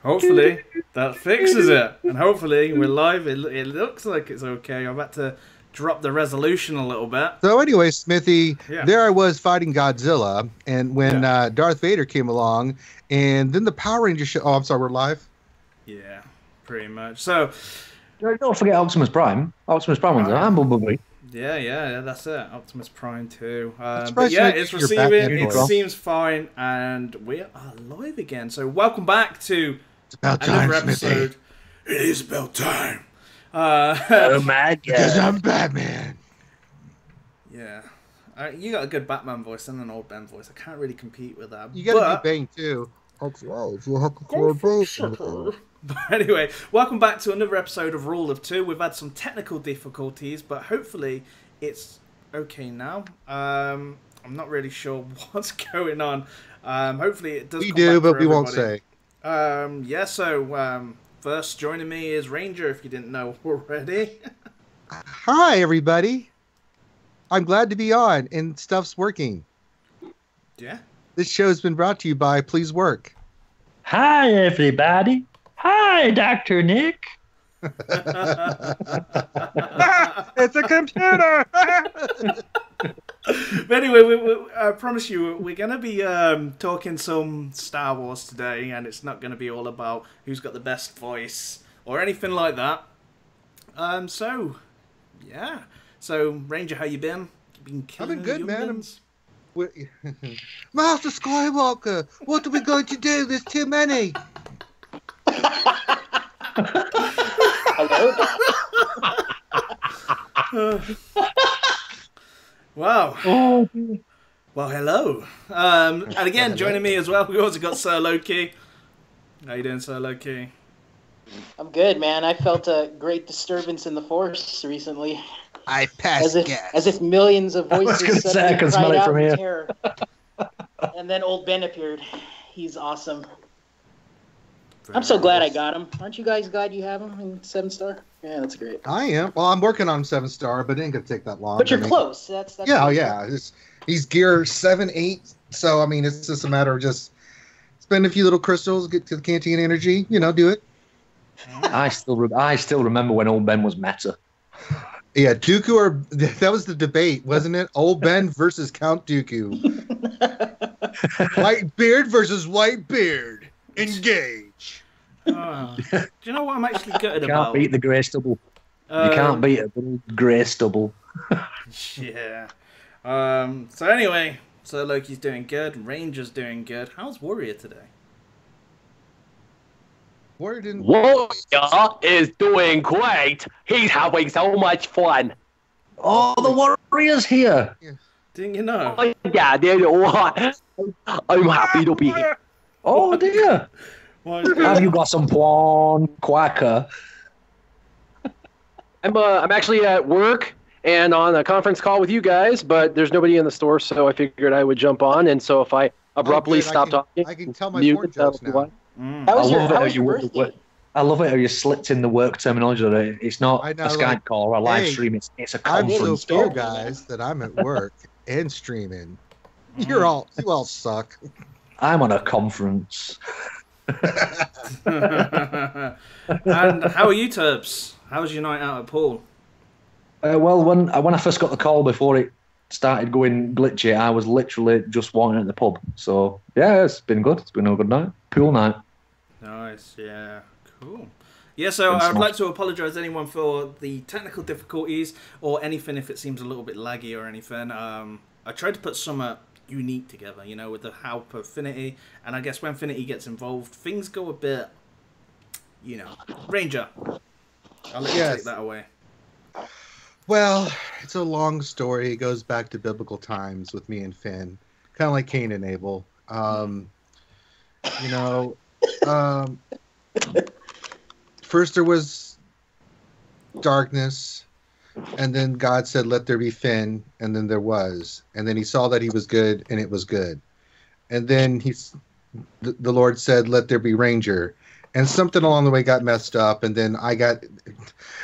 Hopefully that fixes it, and hopefully we're live. It looks like it's okay. I'm about to drop the resolution a little bit. So anyway, Smithy, Yeah. there I was fighting Godzilla, and when Yeah. Darth Vader came along, and then the Power Rangers show. Oh, I'm sorry, we're live. Yeah, pretty much. So, Don't forget Optimus Prime. Optimus Prime was a Bumblebee. yeah, that's it. Optimus Prime 2. But surprised yeah, you it's didn't do your receiving. Batman It voice. seems fine, and we are live again. So, welcome back to It's about time, another Smithy. episode. It is about time. Oh my Because god. I'm Batman. Yeah. You got a good Batman voice and an old Ben voice. I can't really compete with that. You gotta but... be Bane too. But anyway, welcome back to another episode of Rule of Two. We've had some technical difficulties, but hopefully it's okay now. I'm not really sure what's going on. Hopefully it does. We come do, back for but we won't everybody. say. Yeah, so first joining me is Ranger, if you didn't know already. Hi, everybody. I'm glad to be on, and stuff's working. Yeah. This show's been brought to you by Please Work. Hi, everybody. Hi, Dr. Nick. It's a computer. But anyway, I promise you, we're going to be talking some Star Wars today, and it's not going to be all about who's got the best voice or anything like that. So, yeah. So, Ranger, how you been? You been killing I've been good, man. young'uns? Master Skywalker, what are we going to do? There's too many. Wow. Oh, Well, hello. And again, joining me as well, we also got Sir Loki. How you doing, Sir Loki? I'm good, man. I felt a great disturbance in the force recently, I passed as if millions of I was voices gonna say, I can suddenly smell cried it out from in here. terror. And then old Ben appeared. He's awesome. I'm so glad I got him. Aren't you guys glad you have him in 7-star? Yeah, that's great. I am. Well, I'm working on 7-star, but it ain't gonna take that long. But you're I mean, close. That's Yeah, oh, really yeah. He's gear 7, 8. So I mean, it's just a matter of just spend a few little crystals, get to the canteen energy. You know, do it. I still remember when old Ben was meta. Yeah, Dooku or that was the debate, wasn't it? Old Ben versus Count Dooku. White beard versus white beard. Engage. Do you know what I'm actually gutted You about? can't beat the grey stubble. You can't beat a grey stubble. Yeah. So anyway, Sir Loki's doing good. Ranger's doing good. How's Warrior today? Warrior didn't. Warrior is doing great. He's having so much fun. Oh, the Warrior's here. Didn't you know? Oh, yeah, they're all right. I'm happy to be here. Oh, dear. Why is Have you got some prawn quacker? I'm actually at work and on a conference call with you guys, but there's nobody in the store, so I figured I would jump on. And so if I abruptly good. stop talking, I can tell my mute porn it, that'll jokes be now. why. How was I love it how your you word the birthday? word. I love it how you slipped in the work terminology. It's not I know, a Skype like, call or a live hey, stream. It's a I'm so conference few call. guys that I'm at work and streaming. You all suck. I'm on a conference. And how are you, Turbs? How was your night out at pool? Well, when I first got the call before it started going glitchy, I was literally just walking at the pub. So yeah, it's been good. It's been a good night. Pool night. Nice, yeah, cool. Yeah, so Been I'd smashed. like to apologise to anyone for the technical difficulties or anything if it seems a little bit laggy or anything. I tried to put some unique together, you know, with the help of Finity, and I guess when Finity gets involved, things go a bit, you know. Ranger, I'll let you Yes. take that away. Well, it's a long story. It goes back to biblical times with me and Finn, kind of like Cain and Abel. You know, first there was darkness, and then God said, "Let there be Finn," and then there was, and then He saw that He was good, and it was good, and then the Lord said, "Let there be Ranger." And something along the way got messed up, and then I got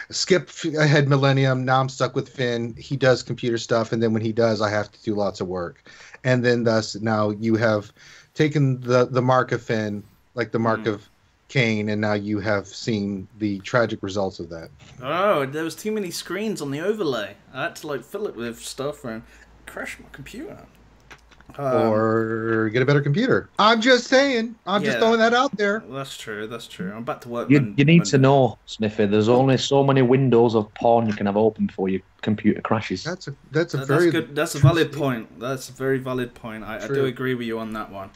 skip ahead millennium. Now I'm stuck with Finn. He does computer stuff, and then when he does, I have to do lots of work. And then thus now you have taken the mark of Finn, like the mark of Kane, and now you have seen the tragic results of that. Oh, there was too many screens on the overlay. I had to like fill it with stuff and crash my computer. Or get a better computer. I'm just saying. I'm just throwing that out there. That's true. That's true. I'm back to work. You need to know, Smithie. There's only so many windows of porn you can have open before your computer crashes. That's a very good. That's a valid point. That's a very valid point. I do agree with you on that one.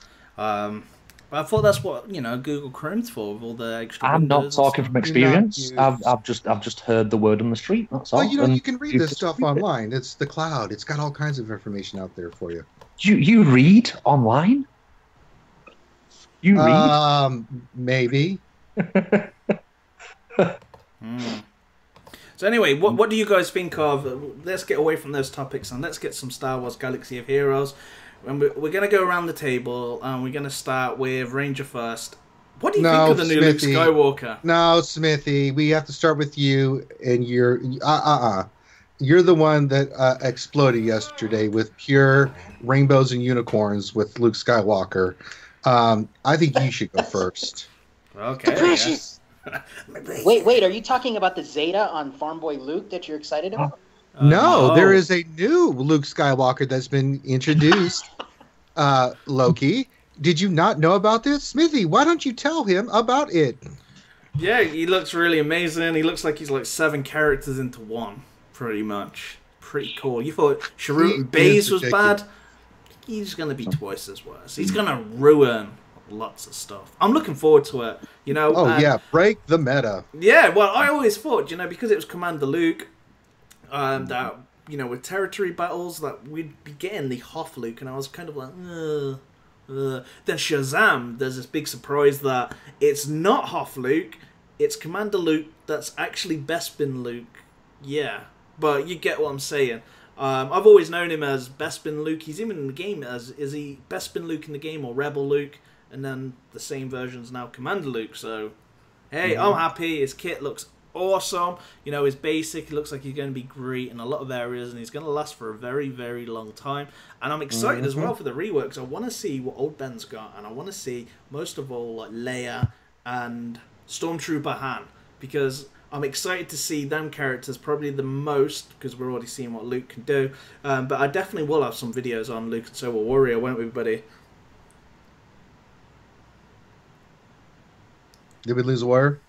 But I thought that's what Google Chrome's for, with all the extra. I'm not talking from experience. I've just heard the word on the street. That's all. Well, you can read this stuff online. It's the cloud. It's got all kinds of information out there for you. You read online? You read? Maybe. So anyway, what do you guys think of? Let's get away from those topics and let's get some Star Wars Galaxy of Heroes. And we're going to go around the table and we're going to start with Ranger first. What do you think of the new Luke Skywalker? No, Smithie, we have to start with you and your You're the one that exploded yesterday with pure rainbows and unicorns with Luke Skywalker. I think you should go first. Okay. Precious. Wait, are you talking about the Zeta on Farm Boy Luke that you're excited about? No, there is a new Luke Skywalker that's been introduced. Loki, did you not know about this? Smithie, why don't you tell him about it? Yeah, he looks really amazing. He looks like he's like 7 characters into one, pretty much. Pretty cool. You thought Sharut Baze was bad? He's going to be twice as worse. He's going to ruin lots of stuff. I'm looking forward to it. Break the meta. Yeah, well, I always thought, because it was Commander Luke, that, with territory battles, that we'd be getting the Hoth Luke, and I was kind of like, Then Shazam, there's this big surprise that it's not Hoth Luke, it's Commander Luke that's actually Bespin Luke. Yeah, but you get what I'm saying. I've always known him as Bespin Luke. He's even in the game as, is he Bespin Luke in the game or Rebel Luke? And then the same version's now Commander Luke, so hey, I'm happy. His kit looks awesome. His basic, it looks like he's going to be great in a lot of areas, and he's going to last for a very, very long time. And I'm excited as well for the reworks. I want to see what old Ben's got, and I want to see, most of all, like Leia and Stormtrooper Han, because I'm excited to see them characters probably the most, because we're already seeing what Luke can do. But I definitely will have some videos on Luke and Soul Warrior, won't we, buddy? Did we lose a wire?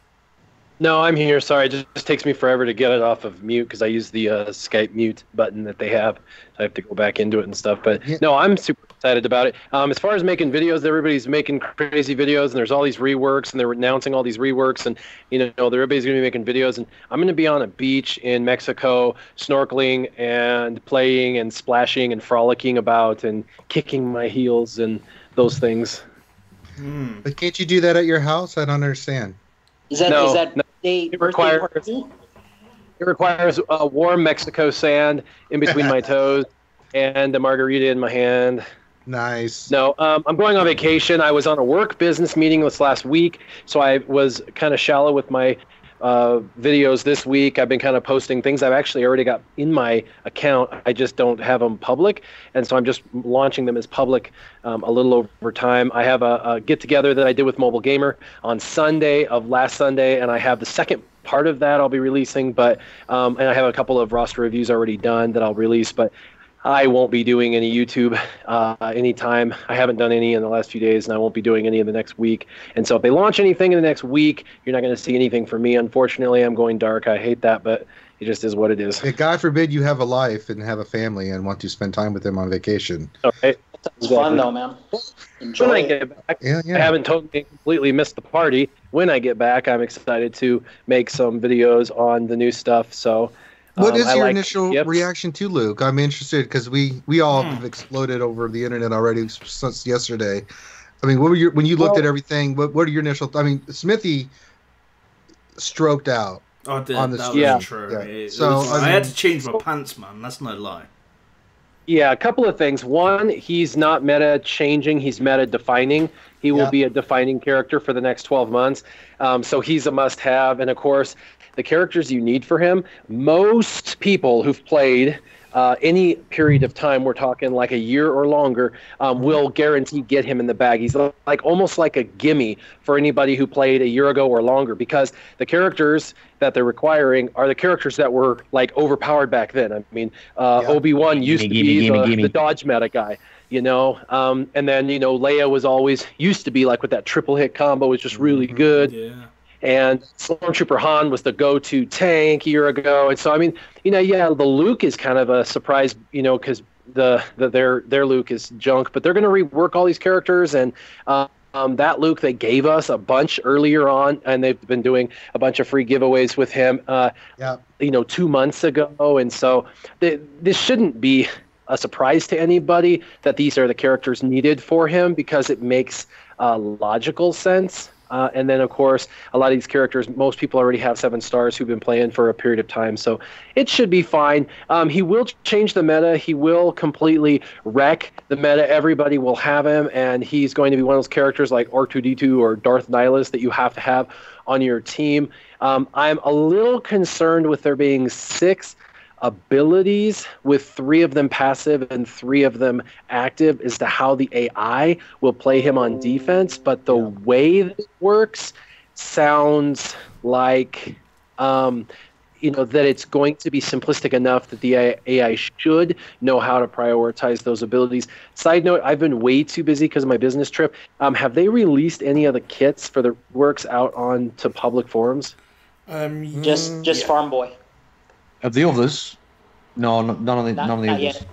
No, I'm here. Sorry, it just takes me forever to get it off of mute because I use the Skype mute button that they have. I have to go back into it and stuff. But no, I'm super excited about it. As far as making videos, everybody's making crazy videos, and there's all these reworks, and they're announcing all these reworks, and everybody's going to be making videos. And I'm going to be on a beach in Mexico, snorkeling and playing and splashing and frolicking about and kicking my heels and those things. But can't you do that at your house? I don't understand. Is that it requires a warm Mexico sand in between my toes and a margarita in my hand. Nice. No, I'm going on vacation. I was on a work business meeting this last week, so I was kind of shallow with my videos this week. I've been kind of posting things I've actually already got in my account. I just don't have them public, and so I'm just launching them as public a little over time. I have a get-together that I did with Mobile Gamer on last Sunday, and I have the second part of that I'll be releasing, but and I have a couple of roster reviews already done that I'll release, but I won't be doing any YouTube anytime. I haven't done any in the last few days, and I won't be doing any in the next week. And so if they launch anything in the next week, you're not going to see anything from me. Unfortunately, I'm going dark. I hate that, but it just is what it is. Yeah, God forbid you have a life and have a family and want to spend time with them on vacation. All right. It's fun, though, man. Enjoy when I get back, I haven't totally completely missed the party. When I get back, I'm excited to make some videos on the new stuff. So. What is your initial reaction to Luke? I'm interested because we all have exploded over the internet already since yesterday. I mean, when you looked at everything? What are your initial? I mean, Smithie stroked out. Oh, on the that was true. Yeah. I had to change my pants, man. That's no lie. Yeah, a couple of things. One, he's not meta changing; he's meta defining. He will be a defining character for the next 12 months. So he's a must-have, and of course, the characters you need for him. Most people who've played any period of time, we're talking like a year or longer, will guarantee get him in the bag. He's like almost like a gimme for anybody who played a year ago or longer, because the characters that they're requiring are the characters that were like overpowered back then. I mean, Obi-Wan used to be the dodge meta guy, you know, and then, you know, Leia was always used to be like with that triple hit combo, was just really good. Yeah. And Stormtrooper Han was the go-to tank a year ago. And so, I mean, you know, yeah, the Luke is kind of a surprise, you know, because their Luke is junk, but they're going to rework all these characters. And that Luke, they gave us a bunch earlier on, and they've been doing a bunch of free giveaways with him, you know, 2 months ago. And so this shouldn't be a surprise to anybody that these are the characters needed for him, because it makes logical sense. And then, of course, a lot of these characters, most people already have 7 stars who've been playing for a period of time, so it should be fine. He will change the meta. He will completely wreck the meta. Everybody will have him, and he's going to be one of those characters like R2-D2 or Darth Nihilus that you have to have on your team. I'm a little concerned with there being 6 abilities, with 3 of them passive and 3 of them active, as to how the AI will play him on defense. But the way that it works sounds like, you know, that it's going to be simplistic enough that the AI should know how to prioritize those abilities. Side note, I've been way too busy because of my business trip. Have they released any of the kits for the works out on to public forums? Just Farm Boy. Of the others, no, none of the others. Yet.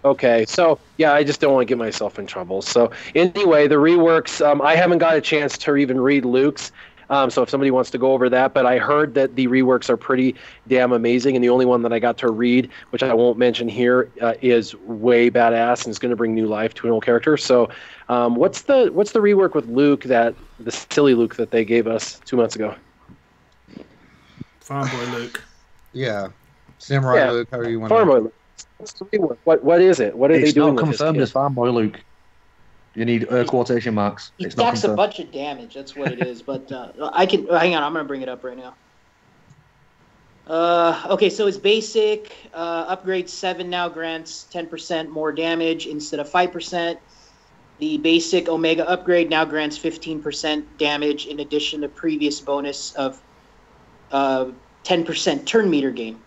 Okay, so yeah, I just don't want to get myself in trouble. So anyway, the reworks, I haven't got a chance to even read Luke's, so if somebody wants to go over that, but I heard that the reworks are pretty damn amazing, and the only one that I got to read, which I won't mention here, is way badass and is going to bring new life to an old character. So what's the rework with Luke, the silly Luke that they gave us 2 months ago? Farm Boy Luke. Yeah, Samurai Luke, however you want to. Farm Boy Luke. What's the rework? What is it? What are they doing with with this? It's not confirmed as Farm Boy Luke. You need quotation marks. He stacks a bunch of damage. That's what it is. But I can hang on. I'm gonna bring it up right now. Okay, so it's basic. Upgrade 7 now grants 10% more damage instead of 5%. The basic Omega upgrade now grants 15% damage in addition to previous bonus of 10% turn meter gain.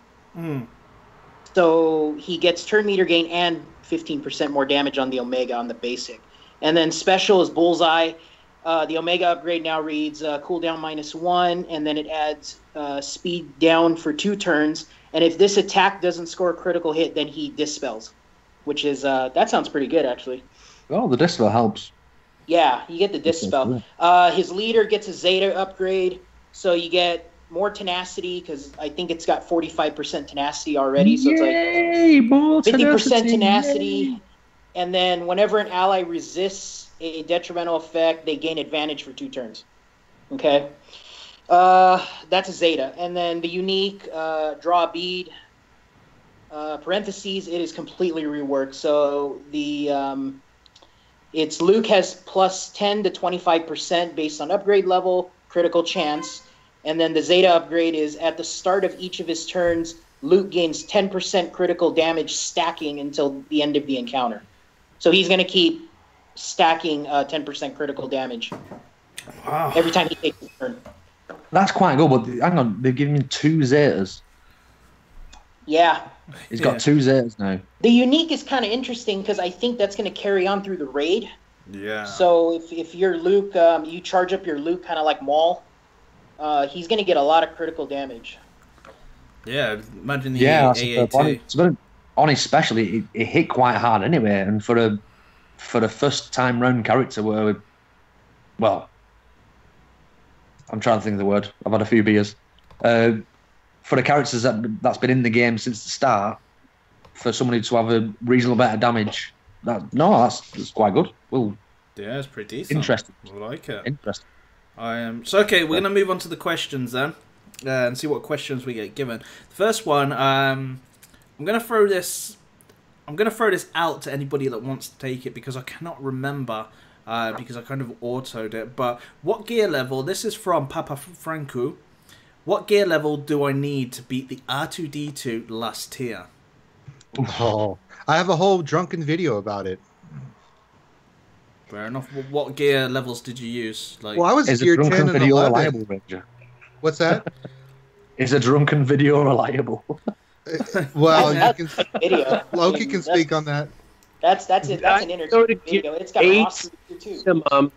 So he gets turn meter gain and 15% more damage on the Omega on the basic. And then special is Bullseye. The Omega upgrade now reads cooldown -1, and then it adds speed down for 2 turns. And if this attack doesn't score a critical hit, then he dispels, which is that sounds pretty good actually. Oh, the dispel helps. Yeah, you get the dispel. His leader gets a zeta upgrade, so you get more tenacity, because I think it's got 45% tenacity already. So it's like more 50% tenacity. And then whenever an ally resists a detrimental effect, they gain advantage for 2 turns. Okay? That's a zeta. And then the unique, draw a bead, parentheses, it is completely reworked. So it's Luke has plus 10 to 25% based on upgrade level, critical chance. And then the Zeta upgrade is at the start of each of his turns, Luke gains 10% critical damage stacking until the end of the encounter. So he's going to keep stacking 10% critical damage every time he takes a turn. That's quite good, but hang on, they've given him 2 Zetas. Yeah. He's got 2 Zetas now. The unique is kind of interesting because I think that's going to carry on through the raid. Yeah. So if you're Luke, you charge up your Luke kind of like Maul. He's going to get a lot of critical damage. Yeah, imagine the AA2. On his special, it hit quite hard anyway, and for a first-time round character well, I'm trying to think of the word. I've had a few beers. For the characters that's been in the game since the start, for somebody to have a reasonable amount of damage, that's quite good. Well, yeah, it's pretty decent. Interesting. I like it. Interesting. So okay, we're gonna move on to the questions then, and see what questions we get given. The first one, I'm gonna throw this out to anybody that wants to take it, because I cannot remember, because I kind of autoed it. But what gear level? This is from Papa Franco. What gear level do I need to beat the R2-D2 last tier? Oh, I have a whole drunken video about it. Fair enough. What gear levels did you use? Like, Well, I was Is a gear 10 drunken and video 11. reliable, Ranger? What's that? Is a drunken video reliable? Well, That's you can. video. Loki can speak on that. That's it. That's an entertaining video. It's got Eight awesome too. minimum.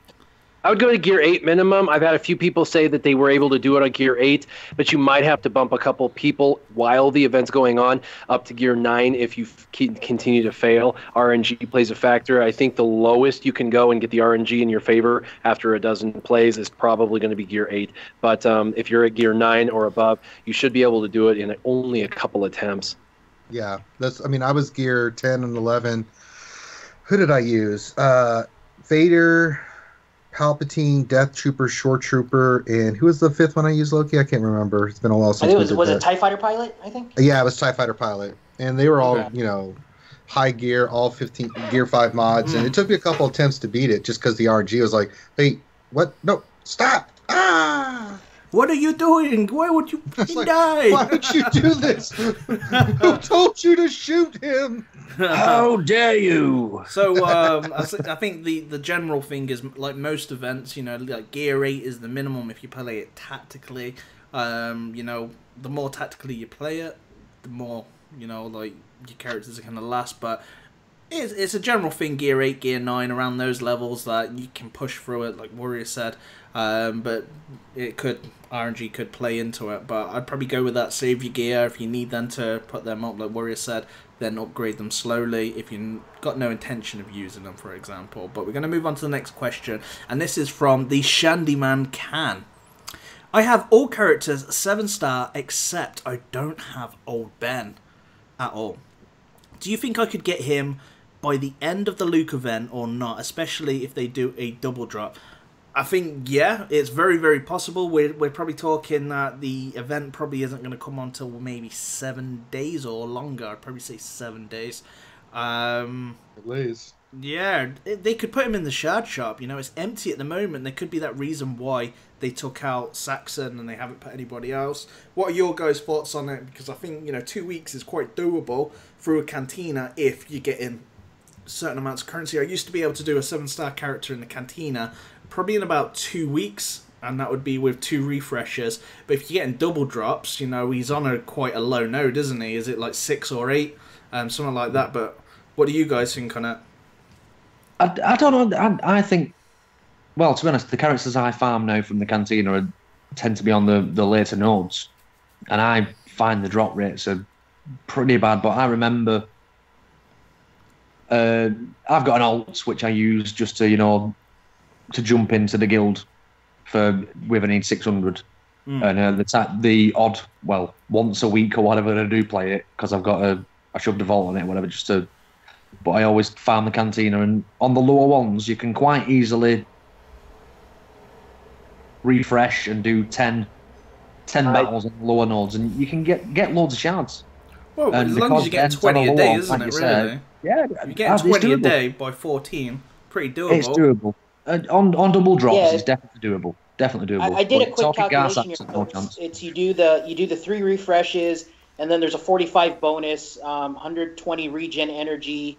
I would go to gear 8 minimum. I've had a few people say that they were able to do it on gear 8, but you might have to bump a couple people while the event's going on up to gear 9 if you continue to fail. RNG plays a factor. I think the lowest you can go and get the RNG in your favor after a dozen plays is probably going to be gear 8. But if you're at gear 9 or above, you should be able to do it in only a couple attempts. Yeah, I was gear 10 and 11. Who did I use? Vader, Palpatine, Death Trooper, Shore Trooper, and who was the fifth one I used, Loki? I can't remember. It's been a while since I think we did was that. it TIE Fighter Pilot, I think? Yeah, it was TIE Fighter Pilot. And they were all, Okay. High gear, all 15 gear 5 mods. And it took me a couple attempts to beat it just because the RNG was like, wait, what? No, stop! Ah! what are you doing? Why would you It's like, die? why would you do this? Who told you to shoot him? How dare you? So I think the general thing is, like most events, like gear 8 is the minimum if you play it tactically. The more tactically you play it, the more like your characters are gonna last. But it's a general thing. Gear 8, gear 9, around those levels that you can push through it, like Warrior said. But RNG could play into it. But I'd probably go with that. Save your gear if you need them to put them up, like Warrior said. Then upgrade them slowly if you've got no intention of using them, for example. But we're going to move on to the next question, and this is from the Shandyman Can. I have all characters 7-star except I don't have Old Ben at all. Do you think I could get him by the end of the Luke event or not, especially if they do a double drop? I think, yeah, it's very, very possible. We're probably talking that the event probably isn't going to come on till maybe 7 days or longer. I'd probably say 7 days. At least. Yeah, they could put him in the shard shop. It's empty at the moment. There could be that reason why they took out Saxon and they haven't put anybody else. What are your guys' thoughts on it? Because I think, 2 weeks is quite doable through a cantina if you get in certain amounts of currency. I used to be able to do a 7-star character in the cantina probably in about 2 weeks, and that would be with 2 refreshers. But if you're getting double drops, he's on quite a low node, isn't he? Is it like 6 or 8? Something like that. But what do you guys think on it? I don't know. I think, well, to be honest, the characters I farm now from the cantina tend to be on the later nodes, and I find the drop rates are pretty bad. But I remember I've got an alt which I use just to to jump into the guild with an 600, and the odd, well, once a week or whatever I do play it because I've got I shoved a vault on it or whatever just to. But I always farm the cantina, and on the lower ones you can quite easily refresh and do 10 battles on the lower nodes, and you can get loads of shards. Well, as long as you get 20 a day, isn't it, really? Yeah, if you get 20 a day by 14, pretty doable. It's doable. On double drops, it's definitely doable. Definitely doable. I did a quick calculation here. It's you do the 3 refreshes, and then there's a 45 bonus, 120 regen energy,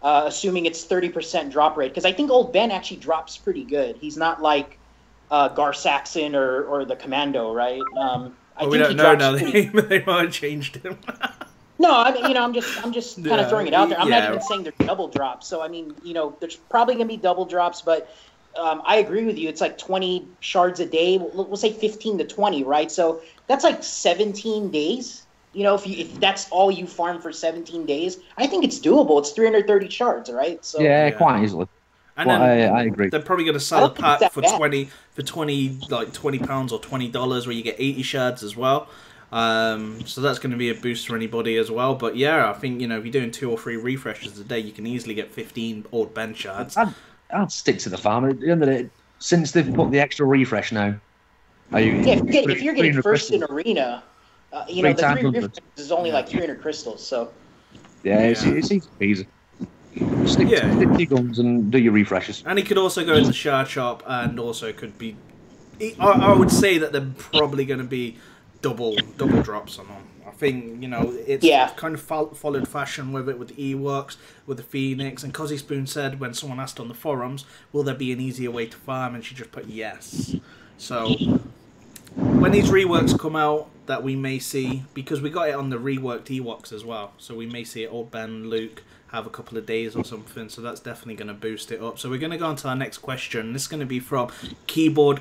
assuming it's 30% drop rate. Because I think Old Ben actually drops pretty good. He's not like Gar Saxon or the Commando, right? We don't know now. They might have changed him. No, I mean, I'm just kind of throwing it out there. I'm not even saying they're double drops. So I mean, there's probably gonna be double drops, but I agree with you. It's like 20 shards a day. We'll say 15 to 20, right? So that's like 17 days. If that's all you farm for 17 days, I think it's doable. It's 330 shards, right? So quite easily. And then I agree. They're probably going to sell a pack for 20 like £20 or $20 where you get 80 shards as well. So that's going to be a boost for anybody as well. But yeah, I think if you're doing 2 or 3 refreshes a day, you can easily get 15 Old Ben shards. I'd stick to the farm. At the end of the day, since they've put the extra refresh now, if you're getting first in arena, the 3 refreshes is only like 300 crystals. So it's easy peasy. Stick to your guns and do your refreshes. And he could also go in the shard shop, and also could be. I would say that they're probably going to be double drops on them. I think, you know, it's kind of followed fashion with it, with the Ewoks, with the Phoenix, and Cozzy Spoon said when someone asked on the forums, will there be an easier way to farm, and she just put yes. So when these reworks come out that we may see, because we got it on the reworked Ewoks as well, so we may see Old Ben, Luke have a couple of days or something, so that's definitely going to boost it up. So we're going to go on to our next question. This is going to be from Keyboard.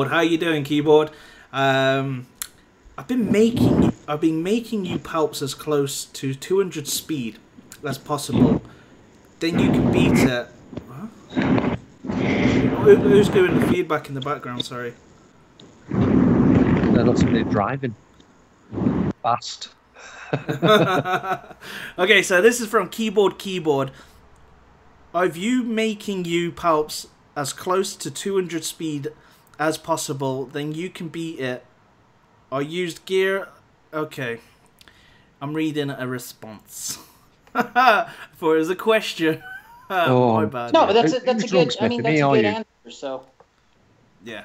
How you doing, Keyboard? I've been making you palps as close to 200 speed as possible. Then you can beat it. Huh? Who's doing the feedback in the background? Sorry. Lots of somebody driving fast. Okay, so this is from Keyboard. I've you making you palps as close to 200 speed as possible. Then you can beat it. I used gear. Okay, I'm reading a response for as a question. My bad. No, but that's a good. I mean, that's a good answer. So. Yeah.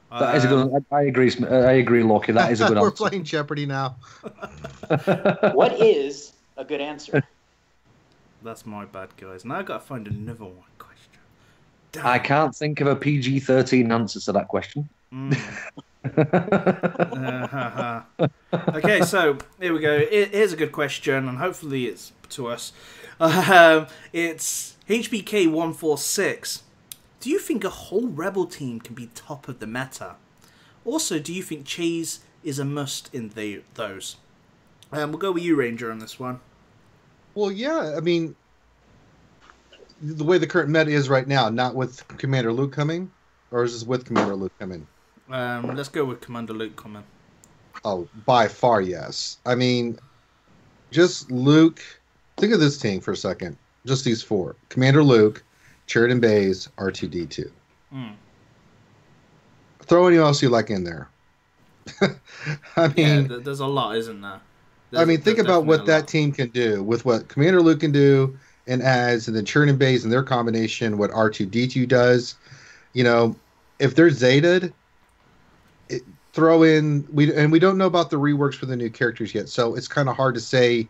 That is a good. I agree. I agree, Loki. That is a good answer. We're playing Jeopardy now. What is a good answer? That's my bad, guys. Now I've got to find another one question. Damn. I can't think of a PG-13 answer to that question. Okay, so here we go. Here's a good question, and hopefully it's to us. It's HBK146. Do you think a whole Rebel team can be top of the meta? Also, do you think Chase is a must in those? We'll go with you, Ranger, on this one. Well, yeah. I mean, the way the current meta is right now, not with Commander Luke coming, or is this with Commander Luke coming? Let's go with Commander Luke coming. Oh, by far, yes. I mean, just Luke. Think of this team for a second. Just these four: Commander Luke, Sheridan Bays, R2D2. Throw anyone else you like in there. I mean, yeah, there's a lot, isn't there? Think about what that team can do with what Commander Luke can do and adds, and then Sheridan Bays and their combination, what R2D2 does. You know, if they're zetaed, throw in we don't know about the reworks for the new characters yet, so it's kind of hard to say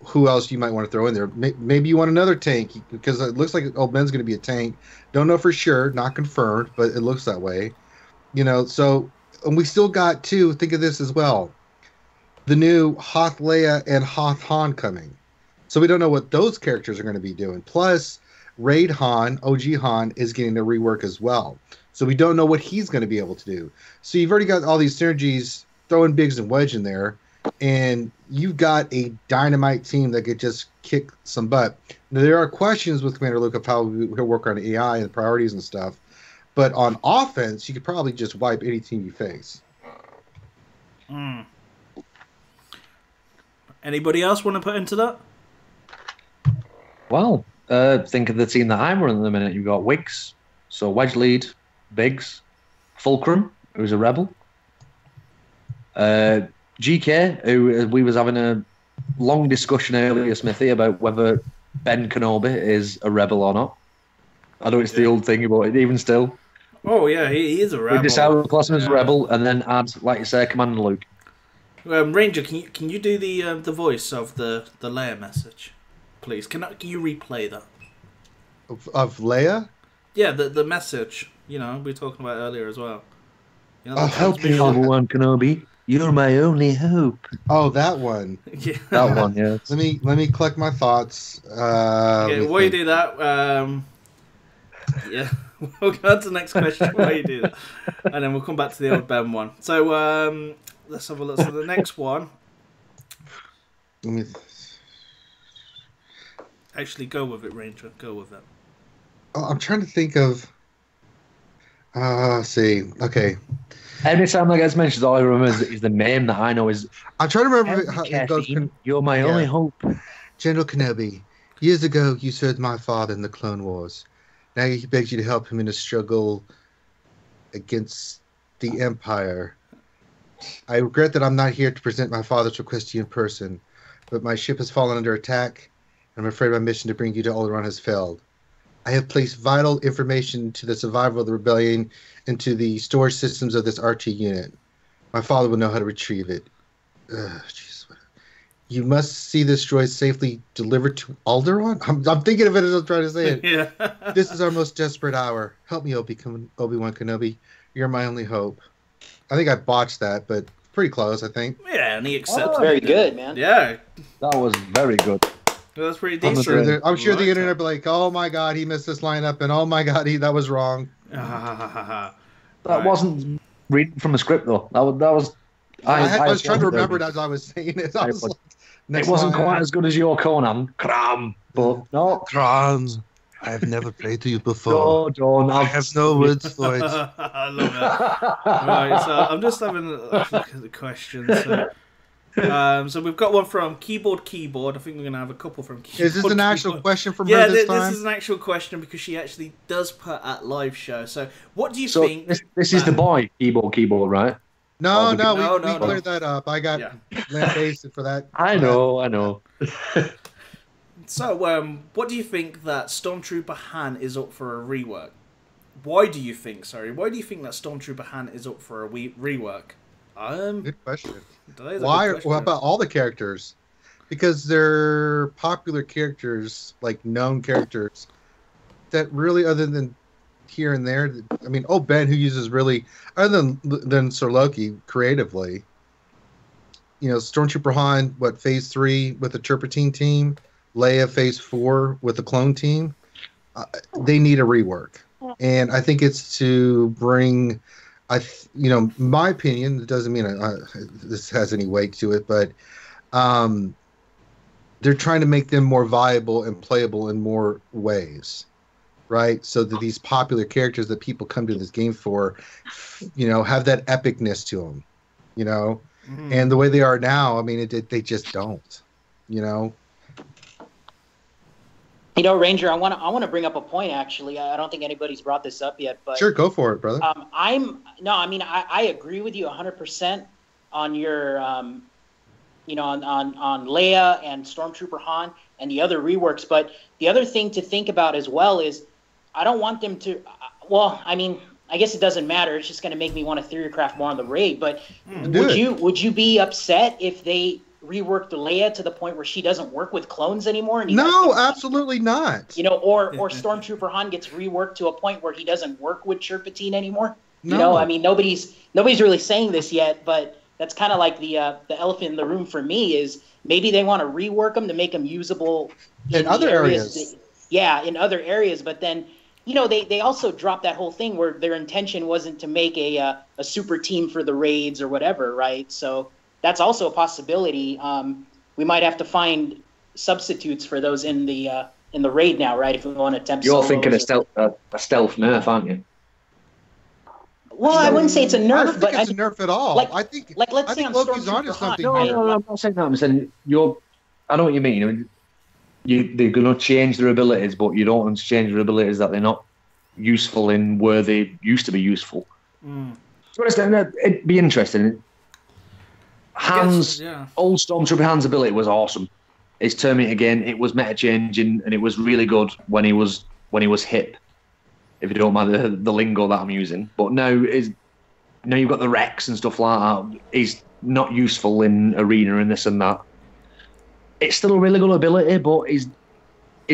who else you might want to throw in there. Maybe you want another tank, because it looks like Old Ben's going to be a tank. Don't know for sure, not confirmed, but it looks that way. You know, so, and we still got to think of this as well, the new Hoth Leia and Hoth Han coming. So we don't know what those characters are going to be doing. Plus, Raid Han, OG Han, is getting a rework as well. So we don't know what he's going to be able to do. So you've already got all these synergies, throwing Biggs and Wedge in there, and you've got a dynamite team that could just kick some butt. Now, there are questions with Commander Luke of how he'll work on AI and priorities and stuff, but on offense, you could probably just wipe any team you face. Anybody else want to put into that? Well, think of the team that I'm running at the minute. You've got Wiggs, so Wedge lead, Biggs, Fulcrum, who's a rebel, GK, who we was having a long discussion earlier, Smithie, about whether Ben Kenobi is a rebel or not. I know it's the old thing about it, even still. Oh yeah, he is a rebel. We decide to class him as a rebel, and then add, like you say, Commander Luke. Ranger, can you do the voice of the Leia message, please? Can you replay that? Of Leia? Yeah, the message. You know, we were talking about earlier as well. You know, I'll help you, Obi-Wan Kenobi. You're my only hope. Oh, that one. Yeah. That one, yeah. Let me collect my thoughts. Okay, while you do that, yeah, we'll go on to the next question while you do that. And then we'll come back to the old Ben one. So, let's have a look. So the next one. Actually, go with it, Ranger. Go with it. Oh, I'm trying to think of... see. Okay. Every time that gets mentioned, all I remember is the name that I know is... I'm trying to remember how it goes. You're my only hope. General Kenobi, years ago you served my father in the Clone Wars. Now he begs you to help him in a struggle against the Empire. I regret that I'm not here to present my father's request to you in person, but my ship has fallen under attack, and I'm afraid my mission to bring you to Alderaan has failed. I have placed vital information to the survival of the rebellion into the storage systems of this RT unit. My father would know how to retrieve it. Jeez. You must see this droid safely delivered to Alderaan? I'm thinking of it as I'm trying to say it. Yeah. This is our most desperate hour. Help me, Obi-Wan Kenobi. You're my only hope. I think I botched that, but pretty close, I think. Yeah, and he accepted Very it. good, man. Yeah. That was very good. That's pretty I'm decent. sure the Right. internet will be like, oh my god, he missed this lineup, and oh my god, that was wrong. That Right. wasn't reading from a script though. That was. I was trying to remember it as I was saying it. I was like, It wasn't quite as good as your Conan, Cram, but no. Kran, I have never played to you before. No, John, I have no words for it. I love it. Right, so I'm just having a look at the questions. So we've got one from Keyboard. I think we're going to have a couple from Keyboard. Is this an actual question from yeah, her this time? this is an actual question because she actually does put at live show. So what do you So think? this is the boy keyboard, right? No, No, we cleared that up. I got lambasted for that. I know. So, what do you think that Stormtrooper Han is up for a rework? Why do you think that Stormtrooper Han is up for a rework? Good question. That is a Why? good question. What about all the characters? Because they're popular characters, like known characters, that really, other than here and there, I mean, Ben, who uses really, other than Sir Loki, creatively, Stormtrooper Han, Phase 3 with the Turpentine team, Leia Phase 4 with the clone team, they need a rework. And I think it's to bring, my opinion, it doesn't mean this has any weight to it, but they're trying to make them more viable and playable in more ways, right? So that these popular characters that people come to this game for, have that epicness to them, Mm-hmm. And the way they are now, I mean, they just don't, Ranger, I want to bring up a point. Actually, I don't think anybody's brought this up yet, but Sure, go for it, brother. I agree with you 100% on your, on Leia and Stormtrooper Han and the other reworks. But the other thing to think about as well is, I don't want them to. I guess it doesn't matter. It's just going to make me want to theorycraft more on the raid. But would you be upset if they reworked Leia to the point where she doesn't work with clones anymore? And no, absolutely not. Or Stormtrooper Han gets reworked to a point where he doesn't work with Turpentine anymore. No. Nobody's really saying this yet, but that's kind of like the elephant in the room for me is maybe they want to rework them to make them usable in other areas. In other areas, but then they also dropped that whole thing where their intention wasn't to make a super team for the raids or whatever, right? So that's also a possibility. We might have to find substitutes for those in the raid now, right? If we want to attempt. You're thinking a stealth nerf, aren't you? Well, I wouldn't say it's a nerf, I don't think it's a nerf at all. I think let's say Loki's onto something. No, I'm not saying that. I'm saying I know what you mean. They're going to change their abilities, but you don't want to change their abilities that they're not useful in where they used to be useful. So it'd be interesting. Old Stormtrooper Han's ability was awesome. His Terminator again, it was meta changing, and it was really good when he was hip. If you don't mind the lingo that I'm using, but now you've got the Rex and stuff like that. He's not useful in arena and this and that. It's still a really good ability, but he's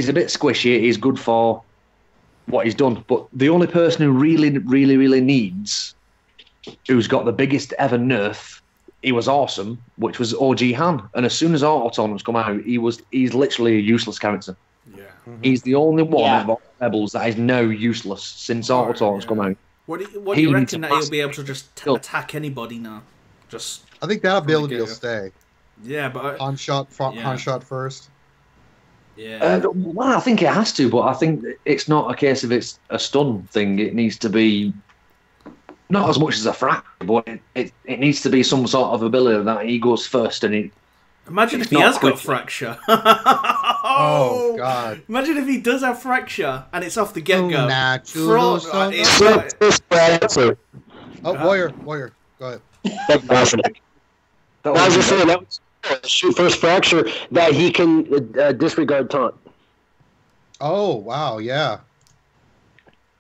a bit squishy. He's good for what he's done. But the only person who really, really, really needs, who's got the biggest ever nerf, he was awesome, which was OG Han. And as soon as Autotonus come out, he's literally a useless character. Yeah. Mm-hmm. He's the only one out of Rebels that is now useless since Autotonus come out. What do you reckon that he'll be able to just attack anybody now? I think that ability will stay. Yeah, but Han shot first. Yeah. Well, I think it has to, but I think it's not a case of it's a stun thing. It needs to be not as much as a fracture, but it needs to be some sort of ability that he goes first and he. Imagine if he has got fracture. Oh God! Imagine if he does have fracture and it's off the get-go. Warrior, go ahead. That's awesome. That was just saying that was shoot first fracture that he can disregard taunt. Oh wow! Yeah.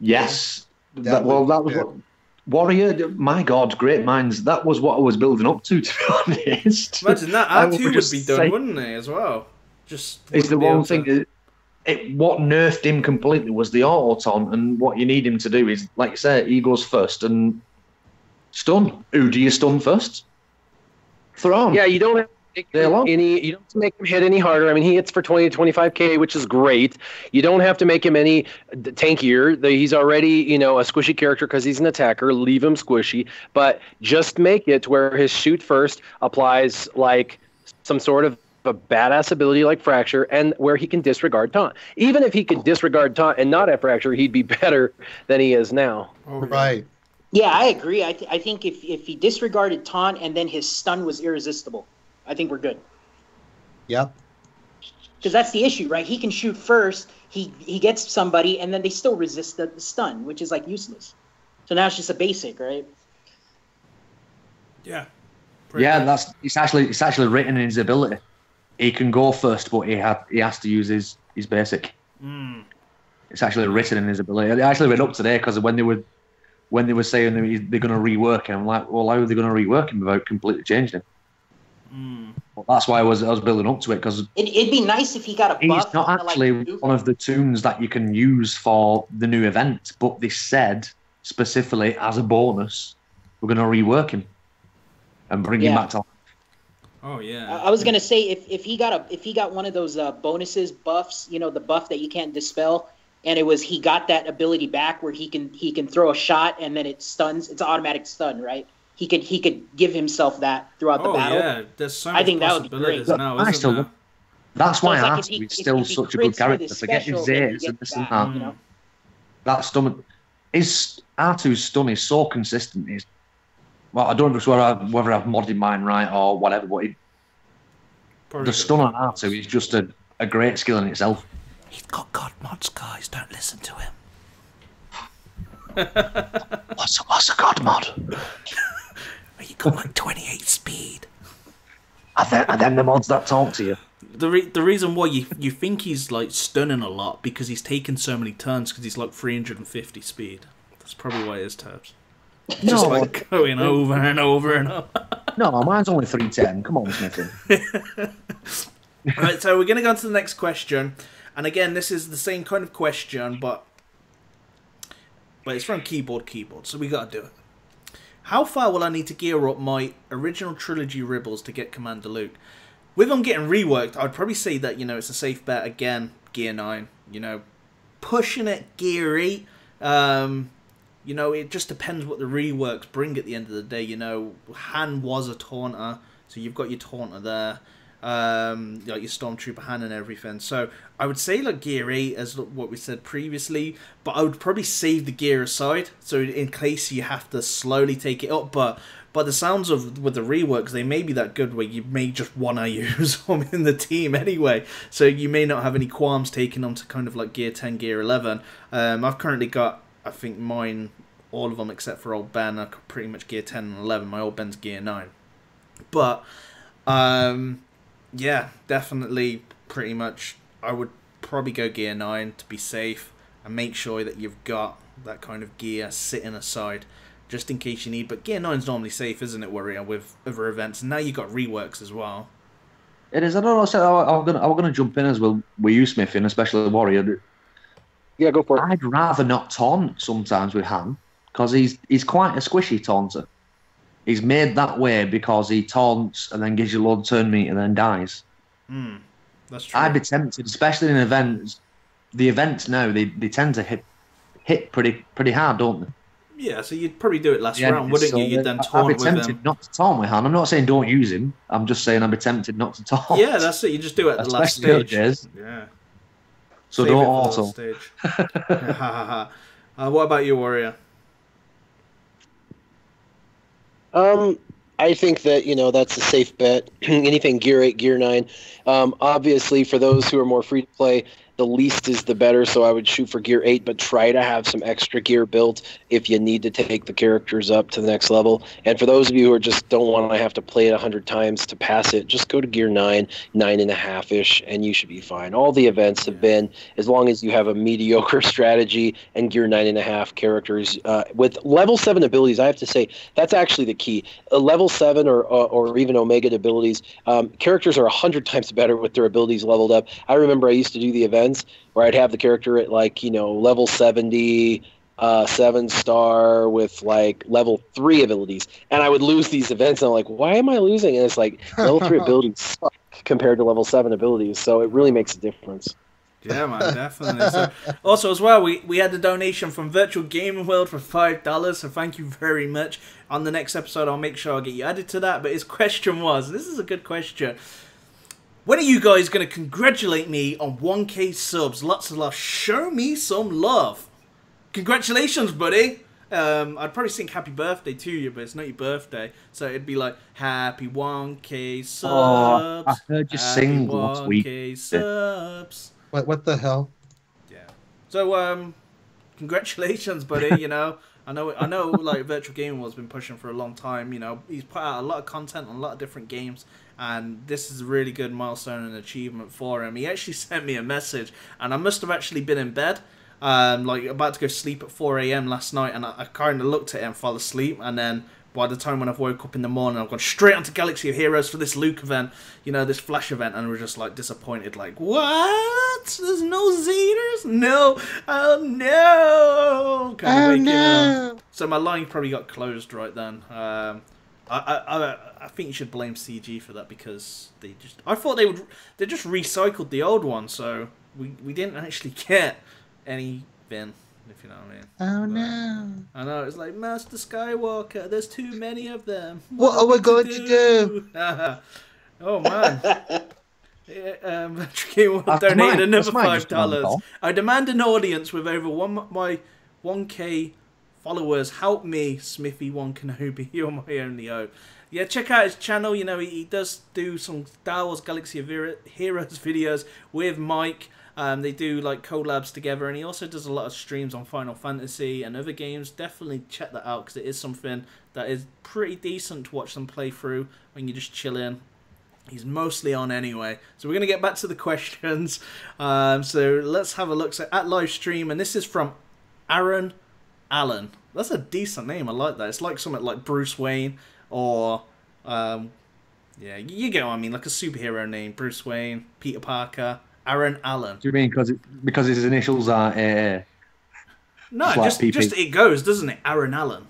Yes. That was Warrior, my God, great minds. That was what I was building up to be honest. Imagine that. R2 would be done, wouldn't he, as well? Just it's the one thing. What nerfed him completely was the autoton, and what you need him to do is, like you say, he goes first and stun. Who do you stun first? Throw him. Yeah, you don't have to you don't have to make him hit any harder. I mean, he hits for 20 to 25k, which is great. You don't have to make him any tankier. He's already, a squishy character because he's an attacker. Leave him squishy, but just make it to where his shoot first applies like some sort of a badass ability like Fracture, and where he can disregard taunt. Even if he could disregard taunt and not have Fracture, he'd be better than he is now. Right. Yeah, I agree. I think if he disregarded taunt and then his stun was irresistible, I think we're good. Yep. Because that's the issue, right? He can shoot first, he gets somebody, and then they still resist the stun, which is like useless. So now it's just a basic, right? Yeah. It's actually written in his ability. He can go first, but he has to use his basic. Mm. It's actually written in his ability. I actually read up today because when they were saying they're going to rework him, I'm like, well, how are they going to rework him without completely changing him? Mm. Well, that's why I was building up to it, because it'd be nice if he got a buff. He's not actually one of the toons that you can use for the new event, but they said specifically as a bonus, we're going to rework him and bring him back to life. Oh yeah. I was gonna say if he got one of those bonuses buffs, the buff that you can't dispel, and he got that ability back where he can throw a shot and then it stuns. It's an automatic stun, right? He could give himself that throughout the battle. Yeah, there's so much possibilities now, isn't there? That's why I asked. He's still such a good character. Forget his zetas and this and that. That stun, his R2's stun is so consistent. Well, I don't know whether I've modded mine right or whatever, but the stun on R2 is just a great skill in itself. He's got God mods, guys. Don't listen to him. What's a God mod? You got like 28 speed. And then the mods that talk to you. The reason why you think he's like stunning a lot because he's taken so many turns because he's like 350 speed. That's probably why it is, Tabs. Just like going over and over and over. No, mine's only 310. Come on, Smithie. Right, so we're going to go on to the next question. And again, this is the same kind of question, but it's from keyboard. So we got to do it. How far will I need to gear up my original trilogy Ribbles to get Commander Luke? With them getting reworked, I'd probably say that, it's a safe bet. Again, Gear 9. Pushing it, Gear 8. It just depends what the reworks bring at the end of the day. Han was a taunter, so you've got your taunter there. Like your Stormtrooper Han and everything. So I would say like Gear 8 as what we said previously, but I would probably save the gear aside, so in case you have to slowly take it up. But by the sounds of with the reworks, they may be that good where you may just want to use them in the team anyway, so you may not have any qualms taking them to kind of like Gear 10, Gear 11. I've currently got, I think mine, all of them except for old Ben are pretty much Gear 10 and 11. My old Ben's Gear 9. But yeah, definitely, pretty much, I would probably go Gear 9 to be safe and make sure that you've got that kind of gear sitting aside just in case you need. But Gear 9's normally safe, isn't it, Warrior, with other events? And now you've got reworks as well. It is. I don't know. So I'm going to jump in as well with you, Smithie, and especially Warrior. Yeah, go for it. I'd rather not taunt sometimes with Han because he's quite a squishy taunter. He's made that way because he taunts and then gives you a load of turn meter and then dies. That's true. I'd be tempted, especially in events. The events now, they tend to hit pretty hard, don't they? Yeah, so you'd probably do it last round, wouldn't you? You'd then taunt with him. I'd be tempted not to taunt with Han. I'm not saying don't use him. I'm just saying I'd be tempted not to taunt. Yeah, that's it. You just do it at the last stage. Yeah. So Save don't auto. Stage. What about you, Warrior? I think that, that's a safe bet. Anything Gear 8, Gear 9. Obviously, for those who are more free to play, the least is the better, so I would shoot for gear 8, but try to have some extra gear built if you need to take the characters up to the next level. And for those of you who just don't want to have to play it 100 times to pass it, just go to gear 9, 9.5-ish, and you should be fine. All the events have been, as long as you have a mediocre strategy and gear 9.5 characters. With level 7 abilities, I have to say, that's actually the key. Level 7 or even Omega abilities, characters are 100 times better with their abilities leveled up. I remember I used to do the events where I'd have the character at like, level 70, 7-star with like level 3 abilities, and I would lose these events, and I'm like, why am I losing? And it's like level 3 abilities suck compared to level 7 abilities, so it really makes a difference. Yeah, man, definitely. So, also, as well, we had a donation from Virtual Gaming World for $5, so thank you very much. On the next episode, I'll make sure I'll get you added to that, but his question was, this is a good question, when are you guys going to congratulate me on 1K subs? Lots of love. Show me some love. Congratulations, buddy. I'd probably sing happy birthday to you, but it's not your birthday. So it'd be like, happy 1K subs. Oh, I heard you sing last week. 1K subs. What the hell? Yeah. So, congratulations, buddy. I know. Like Virtual Gaming has been pushing for a long time. He's put out a lot of content on a lot of different games, and this is a really good milestone and achievement for him. He actually sent me a message, and I must have actually been in bed, like about to go sleep at 4 a.m. last night, and I kind of looked at it and fell asleep, and then by the time when I've woke up in the morning, I've gone straight onto Galaxy of Heroes for this Luke event, this Flash event, and we're just like disappointed, like, what? There's no Zetas? No. Oh no. Kind of waking up. So my line probably got closed right then. I think you should blame CG for that, because I thought they just recycled the old one, so we didn't actually get anything, if you know what I mean. Oh no. I know, it's like, Master Skywalker, there's too many of them. What are we going to do? Oh man. Donated another $5. I demand an audience with over my 1K followers. Help me, Smithie One Kenobi. You're my only hope. Yeah, check out his channel. He does do some Star Wars Galaxy of Heroes videos with Mike. They do like collabs together, and he also does a lot of streams on Final Fantasy and other games. Definitely check that out, because it is something that is pretty decent to watch them play through when you're just chilling. He's mostly on anyway. So we're going to get back to the questions. So let's have a look at live stream, and this is from Aaron Allen. That's a decent name. I like that. It's like something like Bruce Wayne or yeah, you get what I mean, like a superhero name. Bruce Wayne, Peter Parker, Aaron Allen. Do you mean because his initials are no, just it goes, doesn't it? Aaron Allen.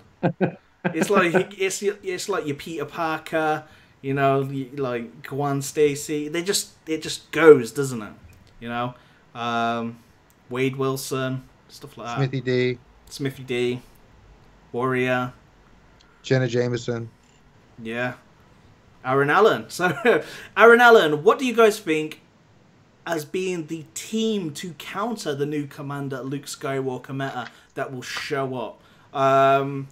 It's like your Peter Parker, like Gwen Stacy. It just goes, doesn't it? Wade Wilson, stuff like that. Smithie D, Warrior, Jenna Jameson. Yeah, Aaron Allen. So, Aaron Allen, what do you guys think as being the team to counter the new Commander Luke Skywalker meta that will show up?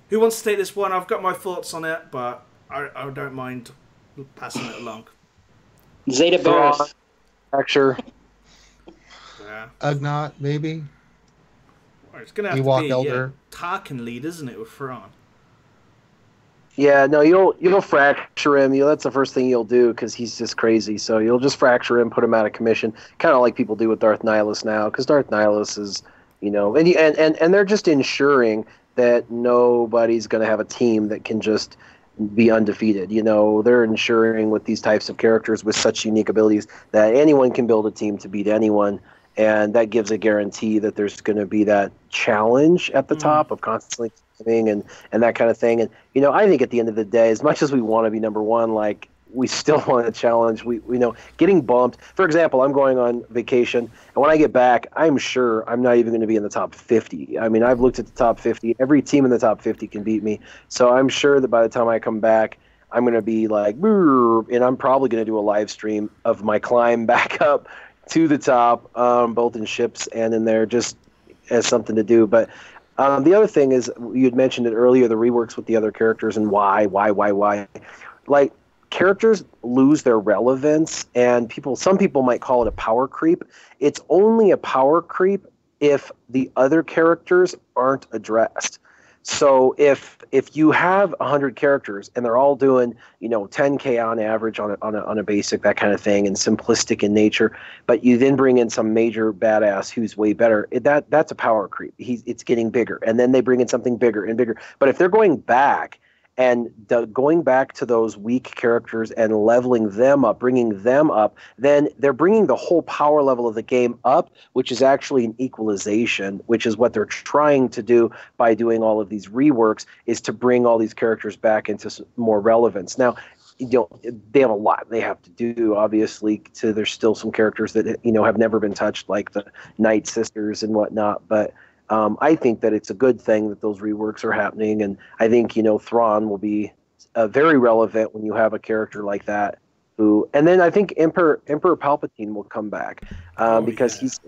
Who wants to take this one? I've got my thoughts on it, but I don't mind passing it along. Zeta Barris. Fracture. Yeah. Ugnaught, maybe. Well, it's going to have Ewok to be Elder. Tarkin lead, isn't it, with Thrawn? Yeah, no, you'll fracture him. That's the first thing you'll do, because he's just crazy. So you'll just fracture him, put him out of commission, kind of like people do with Darth Nihilus now, because Darth Nihilus is, and they're just ensuring that nobody's going to have a team that can just be undefeated. They're ensuring with these types of characters with such unique abilities that anyone can build a team to beat anyone, and that gives a guarantee that there's going to be that challenge at the top of constantly and that kind of thing. And I think at the end of the day, as much as we want to be number one, like, we still want to challenge. We getting bumped. For example, I'm going on vacation, and when I get back, I'm sure I'm not even going to be in the top 50. I mean, I've looked at the top 50. Every team in the top 50 can beat me. So I'm sure that by the time I come back, I'm going to be like, and I'm probably going to do a live stream of my climb back up to the top, both in ships and in there, just as something to do. But the other thing is, you had mentioned it earlier, the reworks with the other characters and why. Like, characters lose their relevance, and some people might call it a power creep. It's only a power creep if the other characters aren't addressed. So if you have 100 characters and they're all doing 10K on average on a basic, that kind of thing, and simplistic in nature, but you then bring in some major badass who's way better, that's a power creep. It's getting bigger, and then they bring in something bigger and bigger. But if they're going back to those weak characters and leveling them up, bringing them up, then they're bringing the whole power level of the game up, which is actually an equalization, which is what they're trying to do by doing all of these reworks, is to bring all these characters back into more relevance. Now, they have a lot they have to do, obviously. So there's still some characters that have never been touched, like the Night Sisters and whatnot, but I think that it's a good thing that those reworks are happening, and I think Thrawn will be very relevant when you have a character like that. And then I think Emperor Palpatine will come back because he's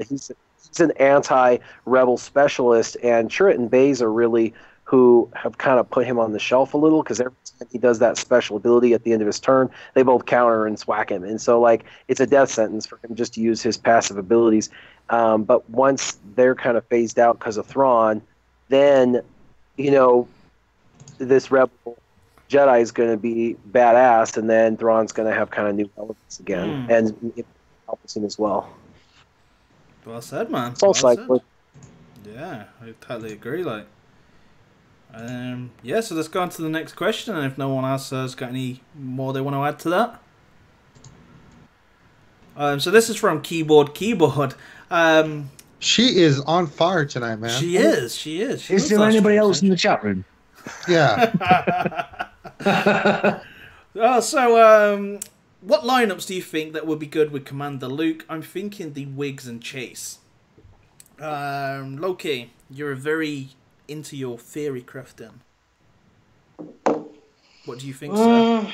an anti-rebel specialist, and Chirrut and Baze are really who have kind of put him on the shelf a little, because every time he does that special ability at the end of his turn, they both counter and swack him, and so it's a death sentence for him just to use his passive abilities. But once they're kind of phased out because of Thrawn, then, this rebel Jedi is going to be badass, and then Thrawn's going to have kind of new elements again, and Palpatine as well. Well said, man. It's all cyclic. Yeah, I totally agree. So let's go on to the next question, and if no one else has got any more they want to add to that. So this is from Keyboard. She is on fire tonight, man. She is. Is there anybody else in the chat room? Yeah. What lineups do you think that would be good with Commander Luke? I'm thinking the Wigs and Chase. Loki, you're very into your theory crafting. What do you think, sir?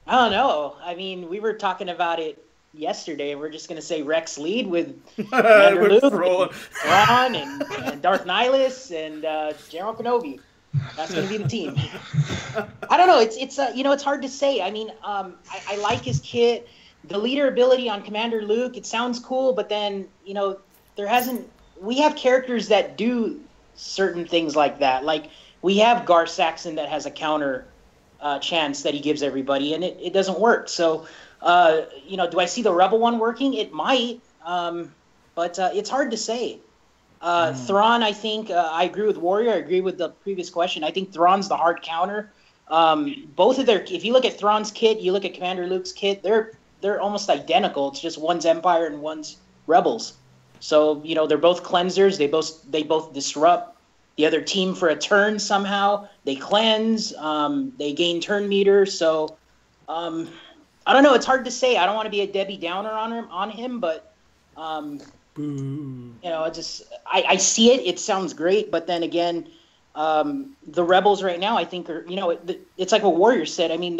I don't know. I mean, we were talking about it yesterday. We're just going to say Rex lead with Commander Luke, Thrawn, and Darth Nihilus, and General Kenobi. That's going to be the team. I don't know. It's hard to say. I mean, I like his kit. The leader ability on Commander Luke, it sounds cool, but then, we have characters that do certain things like that. Like, we have Gar Saxon that has a counter chance that he gives everybody, and it doesn't work. So, do I see the Rebel one working? It might, but it's hard to say. Thrawn, I think, I agree with Warrior. I agree with the previous question. I think Thrawn's the hard counter. Both of if you look at Thrawn's kit, you look at Commander Luke's kit, they're almost identical. It's just one's Empire and one's Rebels. So, they're both cleansers. They both disrupt the other team for a turn somehow. They cleanse. They gain turn meter. So, I don't know. It's hard to say. I don't want to be a Debbie Downer on him, but I see it. It sounds great, but then again, the Rebels right now, I think, are it's like what Warrior said. I mean,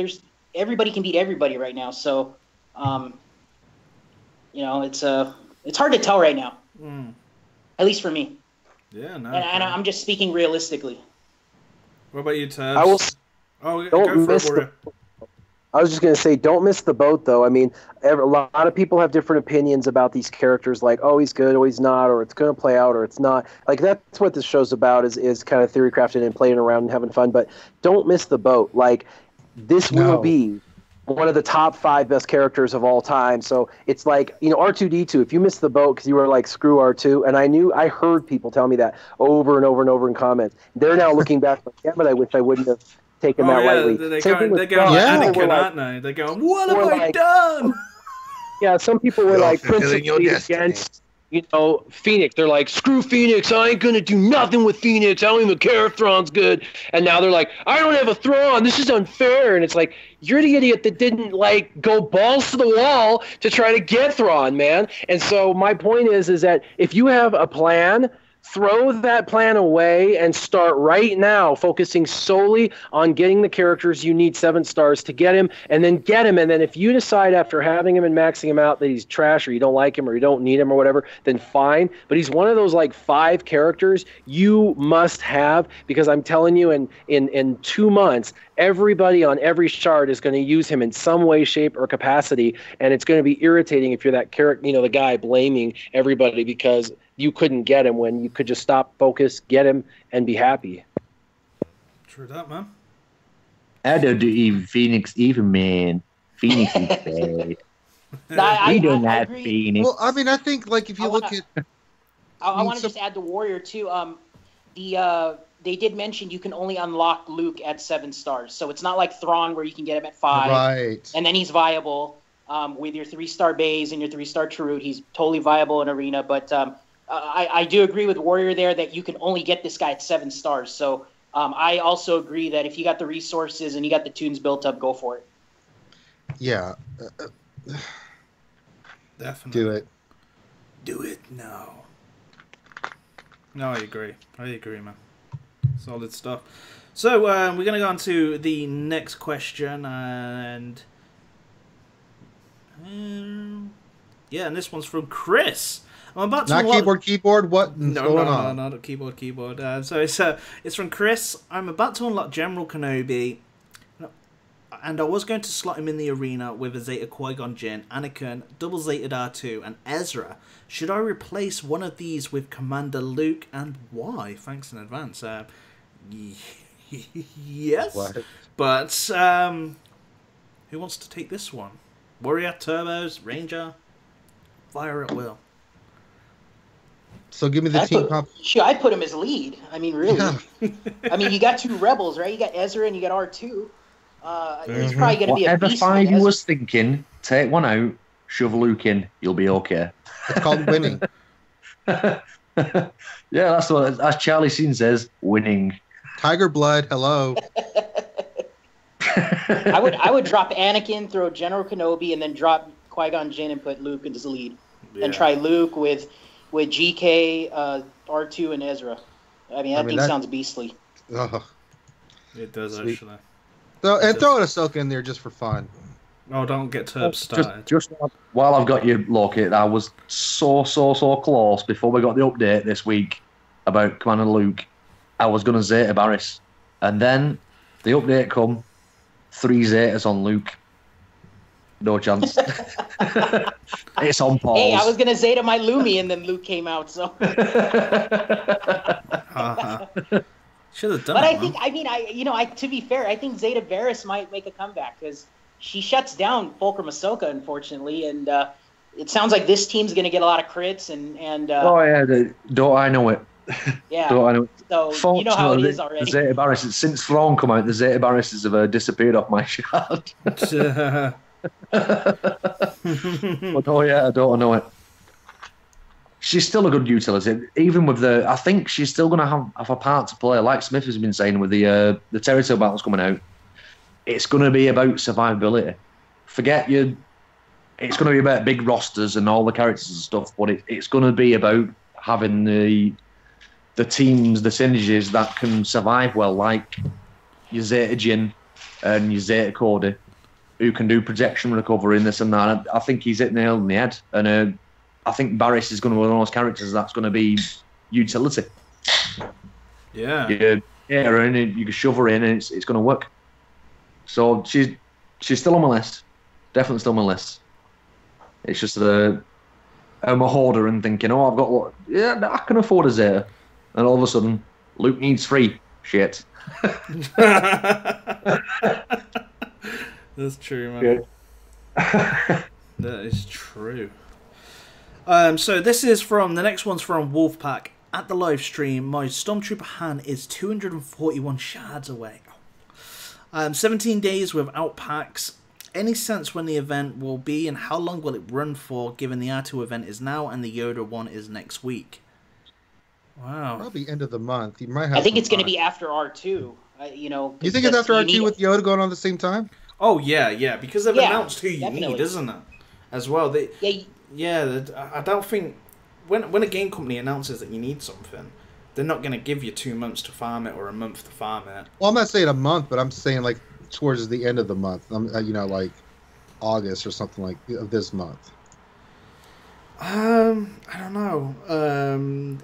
everybody can beat everybody right now, so it's hard to tell right now, at least for me. Yeah, no. And I'm just speaking realistically. What about you, Tabs? I was just going to say, don't miss the boat, though. I mean, a lot of people have different opinions about these characters, like, oh, he's good, or he's not, or it's going to play out, or it's not. Like, that's what this show's about, is kind of theory crafting and playing around and having fun. But don't miss the boat. Like, this will be one of the top 5 best characters of all time. So it's like, R2-D2, if you missed the boat because you were like, screw R2, and I heard people tell me that over and over and over in comments. They're now looking back like, yeah, but I wish I wouldn't have taken that lightly. They're going Anakin, aren't they? They're going, what have I done? Yeah, some people were like principally against, Phoenix. They're like, screw Phoenix. I ain't going to do nothing with Phoenix. I don't even care if Thrawn's good. And now they're like, I don't have a Thrawn. This is unfair. And it's like, you're the idiot that didn't, go balls to the wall to try to get Thrawn, man. And so my point is that if you have a plan throw that plan away and start right now focusing solely on getting the characters you need 7 stars to get him, and then get him. And then if you decide after having him and maxing him out that he's trash or you don't like him or you don't need him or whatever, then fine. But he's one of those like 5 characters you must have, because I'm telling you, in 2 months, everybody on every shard is going to use him in some way, shape, or capacity, and it's going to be irritating if you're that character, the guy blaming everybody because you couldn't get him when you could just stop, focus, get him, and be happy. True that, man. I don't do Phoenix even, man. Phoenix is bad. I don't have agree. Phoenix. Well, I mean, I think like if you look at, I want to just add the Warrior too. They did mention you can only unlock Luke at 7 stars, so it's not like Thrawn where you can get him at 5, right, and then he's viable with your 3-star Baze and your 3-star Chirrut. He's totally viable in Arena, but I do agree with Warrior there that you can only get this guy at 7 stars. So I also agree that if you got the resources and you got the tunes built up, go for it. yeah, Definitely. do it. Do it now. No, I agree, man. Solid stuff. So we're going to go on to the next question, and yeah, and this one's from Chris. I'm about to Not keyboard. What's going on? No, not keyboard. So it's from Chris. I'm about to unlock General Kenobi, and I was going to slot him in the arena with a Zeta Qui-Gon Jinn, Anakin, double Zeta R2, and Ezra. Should I replace one of these with Commander Luke, and why? Thanks in advance. Yes, What? but who wants to take this one? Warrior, Turbos, Ranger, fire at will. So give me the team comp. I put him as lead. I mean, really. Yeah. I mean, you got 2 rebels, right? You got Ezra and you got R2. He's probably going to be a Whatever beast. 5 you was thinking, take one out, shove Luke in, you'll be okay. It's called winning. Yeah, that's what, as Charlie Sheen says, winning. Tiger blood. Hello. I would drop Anakin, throw General Kenobi, and then drop Qui-Gon Jinn and put Luke as the lead. Yeah. And try Luke with GK, R2, and Ezra. I mean, that thing sounds beastly. Oh. It does, Sweet. actually. So, and throw an Ahsoka in there just for fun. Oh, don't get Turb started. Just while I've got you located, I was so close before we got the update this week about Commander Luke. I was going to Zeta Barris. And then the update come, 3 Zetas on Luke. No chance. It's on pause. Hey, I was going to Zeta my Lumi, and then Luke came out, so... Should have done But it. I think, to be fair, I think Zeta Varys might make a comeback, because she shuts down Fulcrum Ahsoka, unfortunately, and it sounds like this team's going to get a lot of crits, and oh, yeah, don't I know it. yeah, Don't I know it. so you know how it is already. The Zeta Barris, since Thrawn come out, the Zeta Barrises have disappeared off my shard. But oh yeah, I don't know it. She's still a good utility, even with the. I think she's still going to have a part to play, like Smith has been saying with the territory battles coming out. It's going to be about survivability. Forget you. It's going to be about big rosters and all the characters and stuff, but it's going to be about having the teams, the synergies that can survive well, like your Zeta Jin and your Zeta Cody, who can do projection recovery and this and that. I think he's hit the nail on the head, and I think Barris is going to be one of those characters that's going to be utility. Yeah. You get her in, you can shove her in, and it's going to work. So she's still on my list. Definitely still on my list. It's just I'm a hoarder and thinking, oh, I've got what? Yeah, I can afford a Zeta. And all of a sudden, Luke needs 3. Shit. That's true, man. Yeah. That is true. So this is the next one's from Wolfpack. At the live stream, my Stormtrooper Han is 241 shards away. 17 days without packs. Any sense when the event will be and how long will it run for, given the R2 event is now and the Yoda one is next week? Wow. Probably end of the month. You might have. I think it's going to be after R2. You think it's after R2 with Yoda going on at the same time? Oh yeah, because they've announced who you definitely. need, isn't it? As well, I don't think when a game company announces that you need something, they're not going to give you 2 months to farm it or a month to farm it. Well, I'm not saying a month, but I'm saying like towards the end of the month. Like August or something like of this month. I don't know.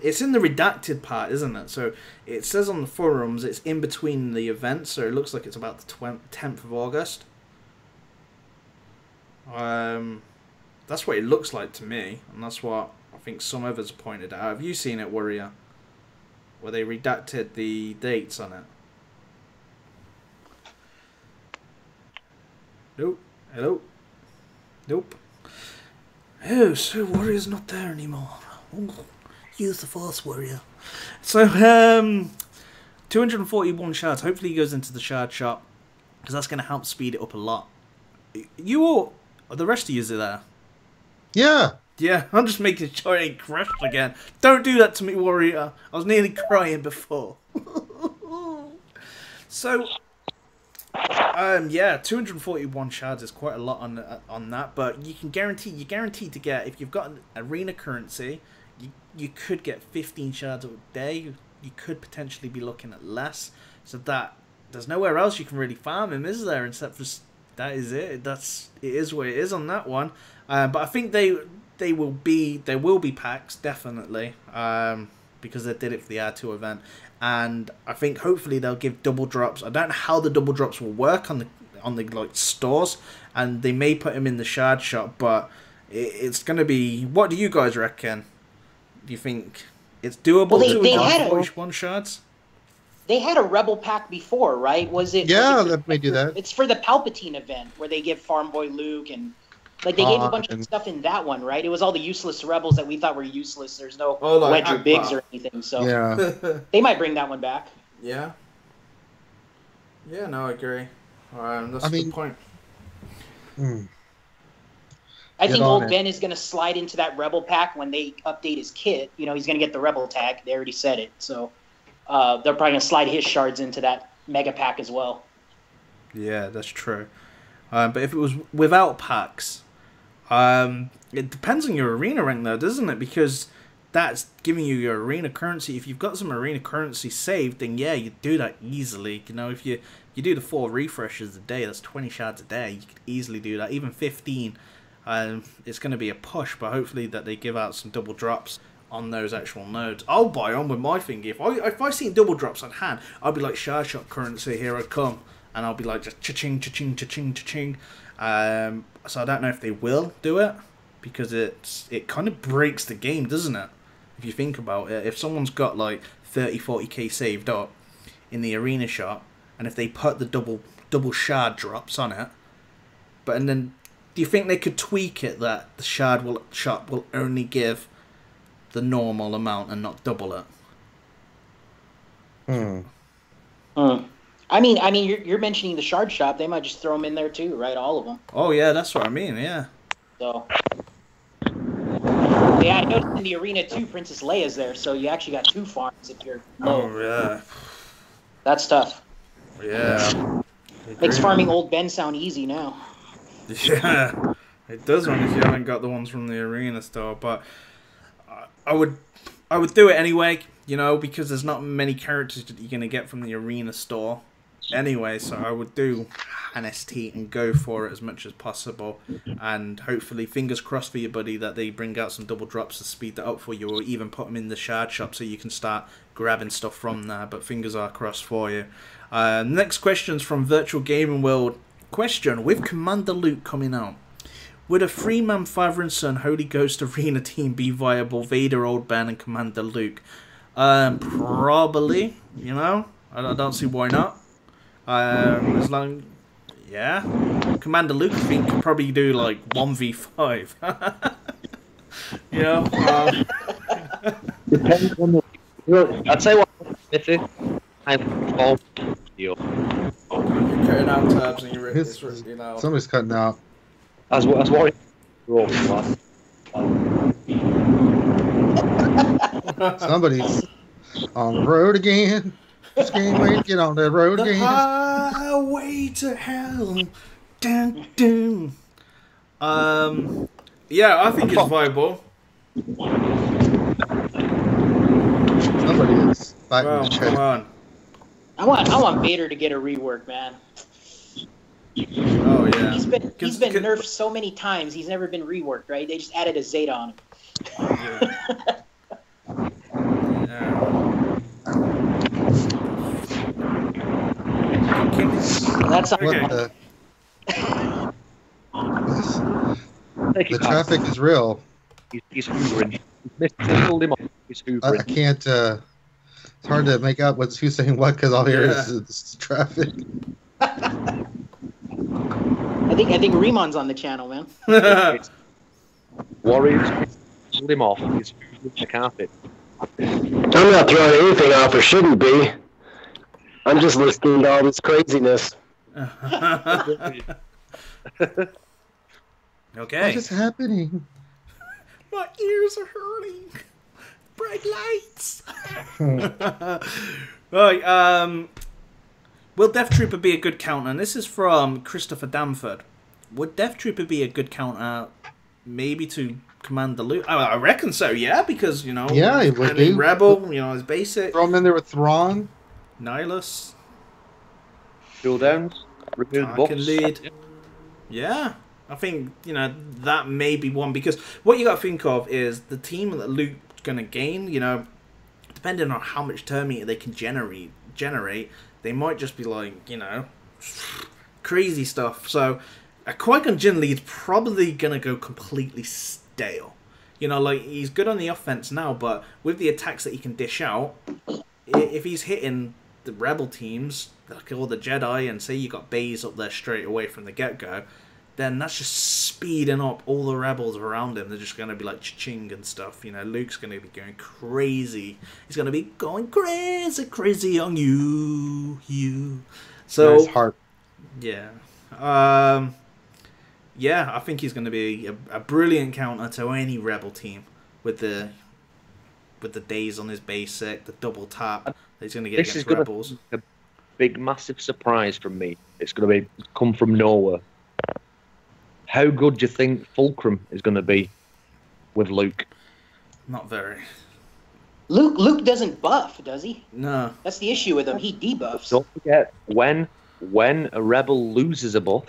It's in the redacted part, isn't it? So it says on the forums it's in between the events, so it looks like it's about the 10th of August. That's what it looks like to me, and that's what I think some others pointed out. Have you seen it, Warrior? Where they redacted the dates on it? Nope. Hello? Nope. Oh, so Warrior's not there anymore. Ooh, use the Force, Warrior. So, 241 shards. Hopefully he goes into the shard shop, because that's going to help speed it up a lot. You all, the rest of you are there? Yeah. Yeah, I'm just making sure I ain't crashed again. Don't do that to me, Warrior. I was nearly crying before. So, yeah, 241 shards is quite a lot on that, but you're guaranteed to get, if you've got an arena currency, you could get 15 shards a day. You could potentially be looking at less. So that there's nowhere else you can really farm him, is there? Except for that is it. It is what it is on that one. But I think there will be packs definitely, because they did it for the R2 event. And I think hopefully they'll give double drops. I don't know how the double drops will work on the like stores, and they may put them in the shard shop, but it's going to be. What do you guys reckon? Do you think it's doable to get 41 shards? They had a Rebel pack before, right? Was it? Yeah, they may do that. It's for the Palpatine event where they give Farm Boy Luke and. Like, they gave a bunch of stuff in that one, right? It was all the useless rebels that we thought were useless. There's no Wedge or Biggs or anything, so yeah. They might bring that one back. Yeah. Yeah, no, I agree. That's a good point. I think old Ben is going to slide into that Rebel pack when they update his kit. You know, he's going to get the Rebel tag. They already said it. So they're probably going to slide his shards into that Mega pack as well. Yeah, that's true. But if it was without packs... it depends on your arena rank though, doesn't it? Because that's giving you your arena currency. If you've got some arena currency saved, then yeah, you do that easily. You know, if you do the 4 refreshes a day, that's 20 shards a day. You could easily do that. Even 15. It's going to be a push, but hopefully that they give out some double drops on those actual nodes. I'll buy on with my thing. If I see double drops on hand, I'll be like, shard shop currency, here I come. And I'll be like, just cha-ching, cha-ching, cha-ching, cha-ching. So I don't know if they will do it, because it kind of breaks the game, doesn't it? If you think about it, if someone's got like 30-40k saved up in the arena shop, and if they put the double shard drops on it, and then do you think they could tweak it that the shop will only give the normal amount and not double it? I mean, you're mentioning the shard shop. They might just throw them in there too, right? All of them. Oh yeah, that's what I mean. Yeah. So. Yeah, I noticed in the arena too, Princess Leia's there, so you actually got 2 farms if you're low. Oh yeah. That's tough. Yeah. Makes farming old Ben sound easy now. Yeah, it does one if you haven't got the ones from the arena store. But I would do it anyway, you know, because there's not many characters that you're gonna get from the arena store anyway. So I would do an ST and go for it as much as possible, and hopefully, fingers crossed for you, buddy, that they bring out some double drops to speed that up for you, or even put them in the shard shop so you can start grabbing stuff from there. But fingers are crossed for you. Next question's from Virtual Gaming World. Question: with Commander Luke coming out, would a 3-man father and son Holy Ghost arena team be viable? Vader, Old Ben, and Commander Luke? Probably. You know, I don't see why not. As long, yeah, Commander Luke, I think, could probably do like 1v5. You know. Depends on the. I'd say what Smithie. I'm all deal. You're cutting out tabs and you're you know. Somebody's cutting out. As what? Somebody's on the road again. Just can't wait to get on that road again. Highway to hell. Dun, dun. Yeah, I think it's viable. Somebody is fighting Well, the come chat. on. I want Vader to get a rework, man. Oh yeah. He's been Can- nerfed so many times. He's never been reworked, right? They just added a Zeta on him. Yeah. That's not Okay. What the? Take The it back. traffic is real. He's hoovering. Mr. pulled him off. He's I hoovering. can't. It's hard to make out who's saying what because all here Yeah. is traffic. I think Rimon's on the channel, man. It's- Warriors pulled him off. He's hoovering the carpet. I'm not throwing anything off or shouldn't be. I'm just listening to all this craziness. Okay. What is happening? My ears are hurting. Bright lights. Right. Will Death Trooper be a good counter? And this is from Christopher Damford. Would Death Trooper be a good counter? Maybe to Commander Luke. I reckon so. Yeah, because Yeah, it would any be. Rebel. His basic. Throw him in there with Thrawn. Nihilus. Cool downs. Remove the I buffs. can lead. Yeah, I think that may be one because what you got to think of is the team that Luke's gonna gain. Depending on how much turn meter they can generate, they might just be like crazy stuff. So a Qui-Gon Jinn lead's probably gonna go completely stale. Like he's good on the offense now, but with the attacks that he can dish out, if he's hitting the Rebel teams, like all the Jedi, and say you got Baze up there straight away from the get-go, then that's just speeding up all the Rebels around him. They're just going to be like cha-ching and stuff. Luke's going to be going crazy. He's going to be going crazy on you. So, Nice heart. yeah. Yeah, I think he's going to be a brilliant counter to any Rebel team with the days on his basic, the double tap that he's going to get This is against gonna Rebels. be a big, massive surprise from me. It's going to come from nowhere. How good do you think Fulcrum is going to be with Luke? Not very. Luke doesn't buff, does he? No. That's the issue with him. He debuffs. Don't forget, when a rebel loses a buff,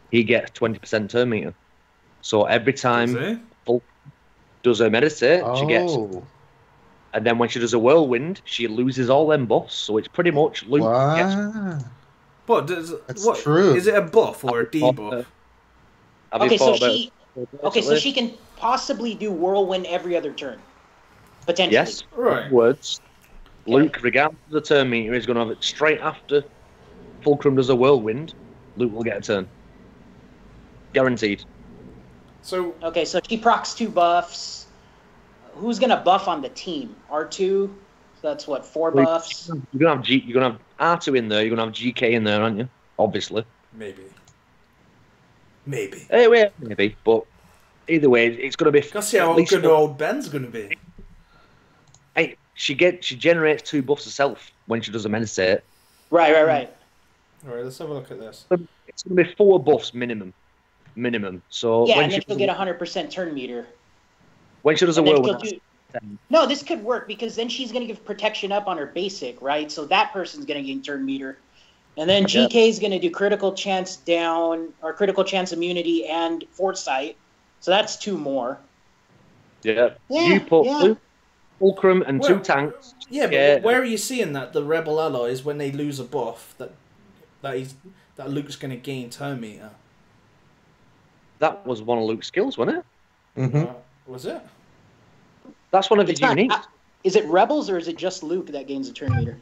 he gets 20% turn meter. So every time Does he? Fulcrum does her meditate, she gets. Oh, And then when she does a whirlwind, she loses all them buffs. So it's pretty much Luke gets. wow. What? That's what, true. Is it a buff or a debuff? Have you Okay, so thought about she it? okay, so she can possibly do whirlwind every other turn, potentially. Yes. Right. Words. Luke, regardless of the turn meter, is going to have it straight after Fulcrum does a whirlwind. Luke will get a turn. Guaranteed. So Okay, so she procs 2 buffs. Who's gonna buff on the team? R2. So that's what 4 buffs. You're gonna have R2 in there. You're gonna have GK in there, aren't you? Obviously. maybe. Hey, wait, maybe, but either way, it's gonna be. Let's see how at least good old Ben's going to be. Hey, she generates 2 buffs herself when she does a meditate. Right. All right, let's have a look at this. It's gonna be 4 buffs minimum. So Yeah, when and she then she'll get 100% turn meter. when she does a And then whirlwind, she'll No, this could work because then she's gonna give protection up on her basic, right? So that person's gonna gain turn meter. And then GK is going to do critical chance down, or critical chance immunity and foresight. So that's 2 more. yeah. Yeah, You put yeah. Luke, Fulcrum and 2 Well, tanks. Yeah, but Yeah. where are you seeing that the Rebel allies when they lose a buff that Luke's going to gain turn meter? That was one of Luke's skills, wasn't it? Mm-hmm. Was it? That's one of his It's not- uniques. Is it Rebels or is it just Luke that gains a turn meter?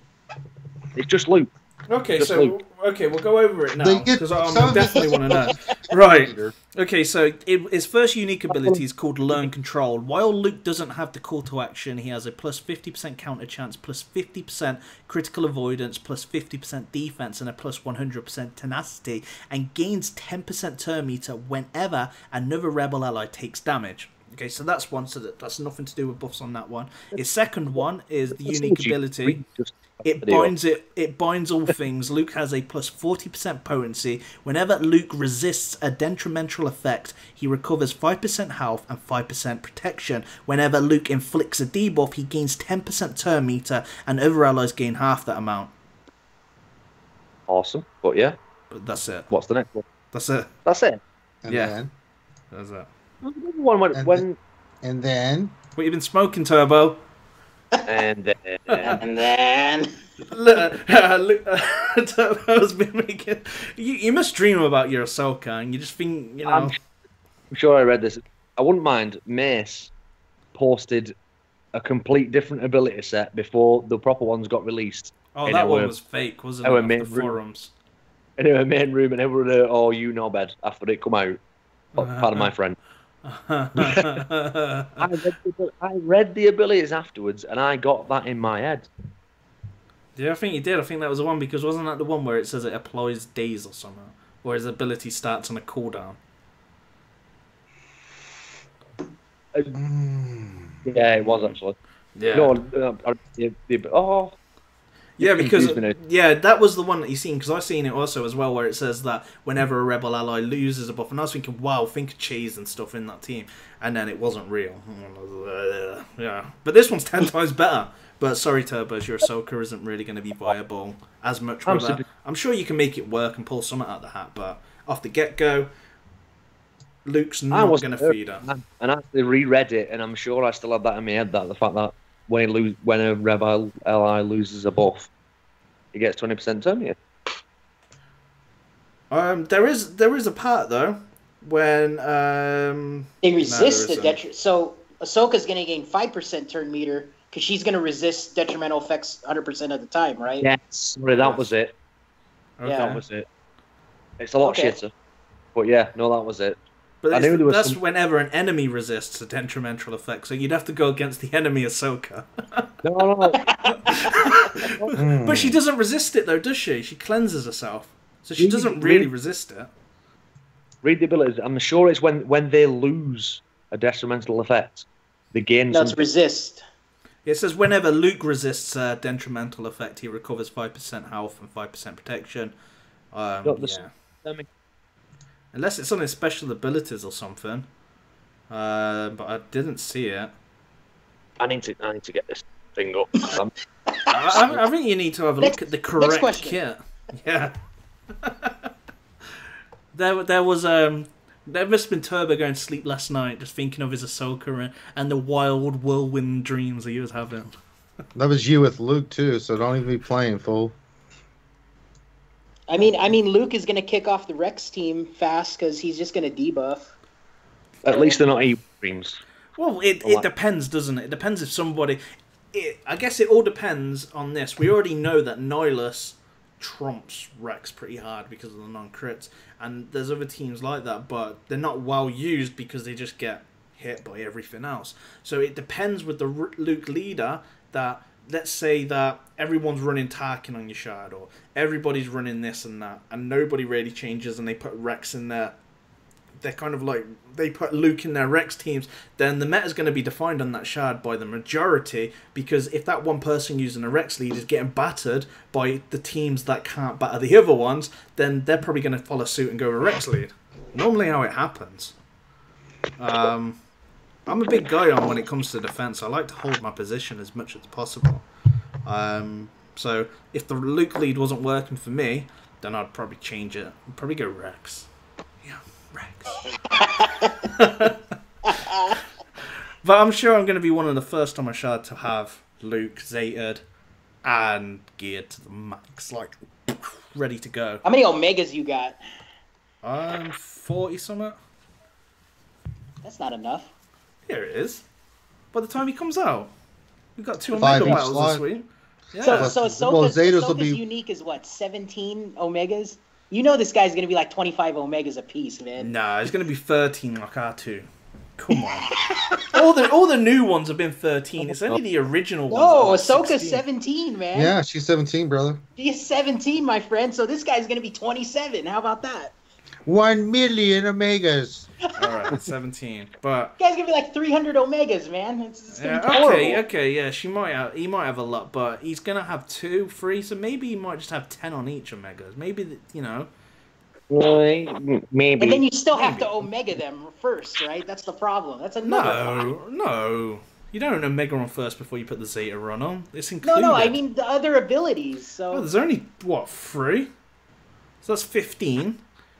It's just Luke. Okay, Just so Luke. we'll go over it now They get because some I of definitely want to know. Right. Okay, so his first unique ability is called Learn Control. While Luke doesn't have the call to action, he has a plus 50% counter chance, plus 50% critical avoidance, plus 50% defense, and a plus 100% tenacity, and gains 10% turn meter whenever another Rebel ally takes damage. Okay, so that's one. So that's nothing to do with buffs on that one. His second one is the unique ability. It binds all things. Luke has a plus 40% potency. Whenever Luke resists a detrimental effect, he recovers 5% health and 5% protection. Whenever Luke inflicts a debuff, he gains 10% turn meter, and other allies gain half that amount. Awesome, but yeah. But that's it. What's the next one? That's it. That's it. And Yeah. then, That's it. and then What you been smoking, Turbo? and then And then Turbo's been making. You must dream about your Ahsoka, and you just think, I'm sure I read this. I wouldn't mind. Mace posted a complete different ability set before the proper ones got released. Oh, that one was fake, wasn't it? our Off main the room. forums. In our main room, and everyone, oh, you know bed after it come out. Pardon my friend. I read the abilities afterwards, and I got that in my head. Yeah, I think you did. I think that was the one, because wasn't that the one where it says it applies days or something? Or his ability starts on a cooldown? Yeah, it was actually. Yeah. No, Yeah, because confused me that was the one that you seen, because I've seen it also as well, where it says that whenever a rebel ally loses a buff, and I was thinking, wow, think of cheese and stuff in that team, and then it wasn't real. Yeah, but this one's 10 times better. But sorry, Turbos, your Ahsoka isn't really going to be viable as much with that. I'm sure you can make it work and pull something out of the hat, but off the get-go, Luke's not going to feed her. And I actually reread it, and I'm sure I still have that in my head, that the fact that when a rebel ally loses a buff, he gets 20% turn meter. There is a part though when they resist the detriment. So Ahsoka's going to gain 5% turn meter because she's going to resist detrimental effects 100% of the time, right? Yes, sorry, that was it. Okay. That was it. It's a lot shitter, but yeah, no, that was it. But I knew there was that's whenever an enemy resists a detrimental effect, so you'd have to go against the enemy Ahsoka. No. But she doesn't resist it though, does she? She cleanses herself, so she doesn't really resist it. Read the abilities. I'm sure it's when they lose a detrimental effect, they gain. No, it's resist. It says whenever Luke resists a detrimental effect, he recovers 5% health and 5% protection. Unless it's on his special abilities or something. But I didn't see it. I need to get this thing up. I think you need to have a look at the correct kit. Yeah. There was there must have been Turbo going to sleep last night just thinking of his Ahsoka and the wild whirlwind dreams that he was having. That was you with Luke too, so don't even be playing, fool. I mean, Luke is going to kick off the Rex team fast because he's just going to debuff. At least they're not evil dreams. Well, it depends, doesn't it? It depends if somebody... I guess it all depends on this. We already know that Nihilus trumps Rex pretty hard because of the non-crits. And there's other teams like that, but they're not well used because they just get hit by everything else. So it depends with the Luke leader that... Let's say that everyone's running Tarkin on your shard, or everybody's running this and that, and nobody really changes, and they put Rex in there. They're kind of like, they put Luke in their Rex teams, then the meta's going to be defined on that shard by the majority, because if that one person using a Rex lead is getting battered by the teams that can't batter the other ones, then they're probably going to follow suit and go with a Rex lead. Normally how it happens. I'm a big guy on when it comes to defense. I like to hold my position as much as possible. So if the Luke lead wasn't working for me, then I'd probably change it. I'd probably go Rex. Yeah, Rex. But I'm sure I'm going to be one of the first on my shard to have Luke zetaed and geared to the max, like ready to go. How many Omegas you got? 40 something. That's not enough. Here it is. By the time he comes out, we've got 2 5 Omega each battles slot. this week. Yeah. So Ahsoka's unique is what, 17 Omegas? You know this guy's going to be like 25 Omegas a piece, man. Nah, it's going to be 13 like R2. Come on. all the new ones have been 13. It's only the original ones. No, Ahsoka's 17, man. Yeah, she's 17, brother. She's 17, my friend. So this guy's going to be 27. How about that? 1 million Omegas. All right, 17. But You guys give me like 300 Omegas, man. It's gonna be okay, horrible. okay, yeah. He might have a lot, but he's gonna have 2, 3. So maybe he might just have 10 on each Omegas. Maybe you know. Maybe. And then you still have to Omega them first, right? That's the problem. That's another No. You don't Omega on first before you put the Zeta run on. It's included. No, I mean the other abilities. So Oh, there's only what 3. So that's 15.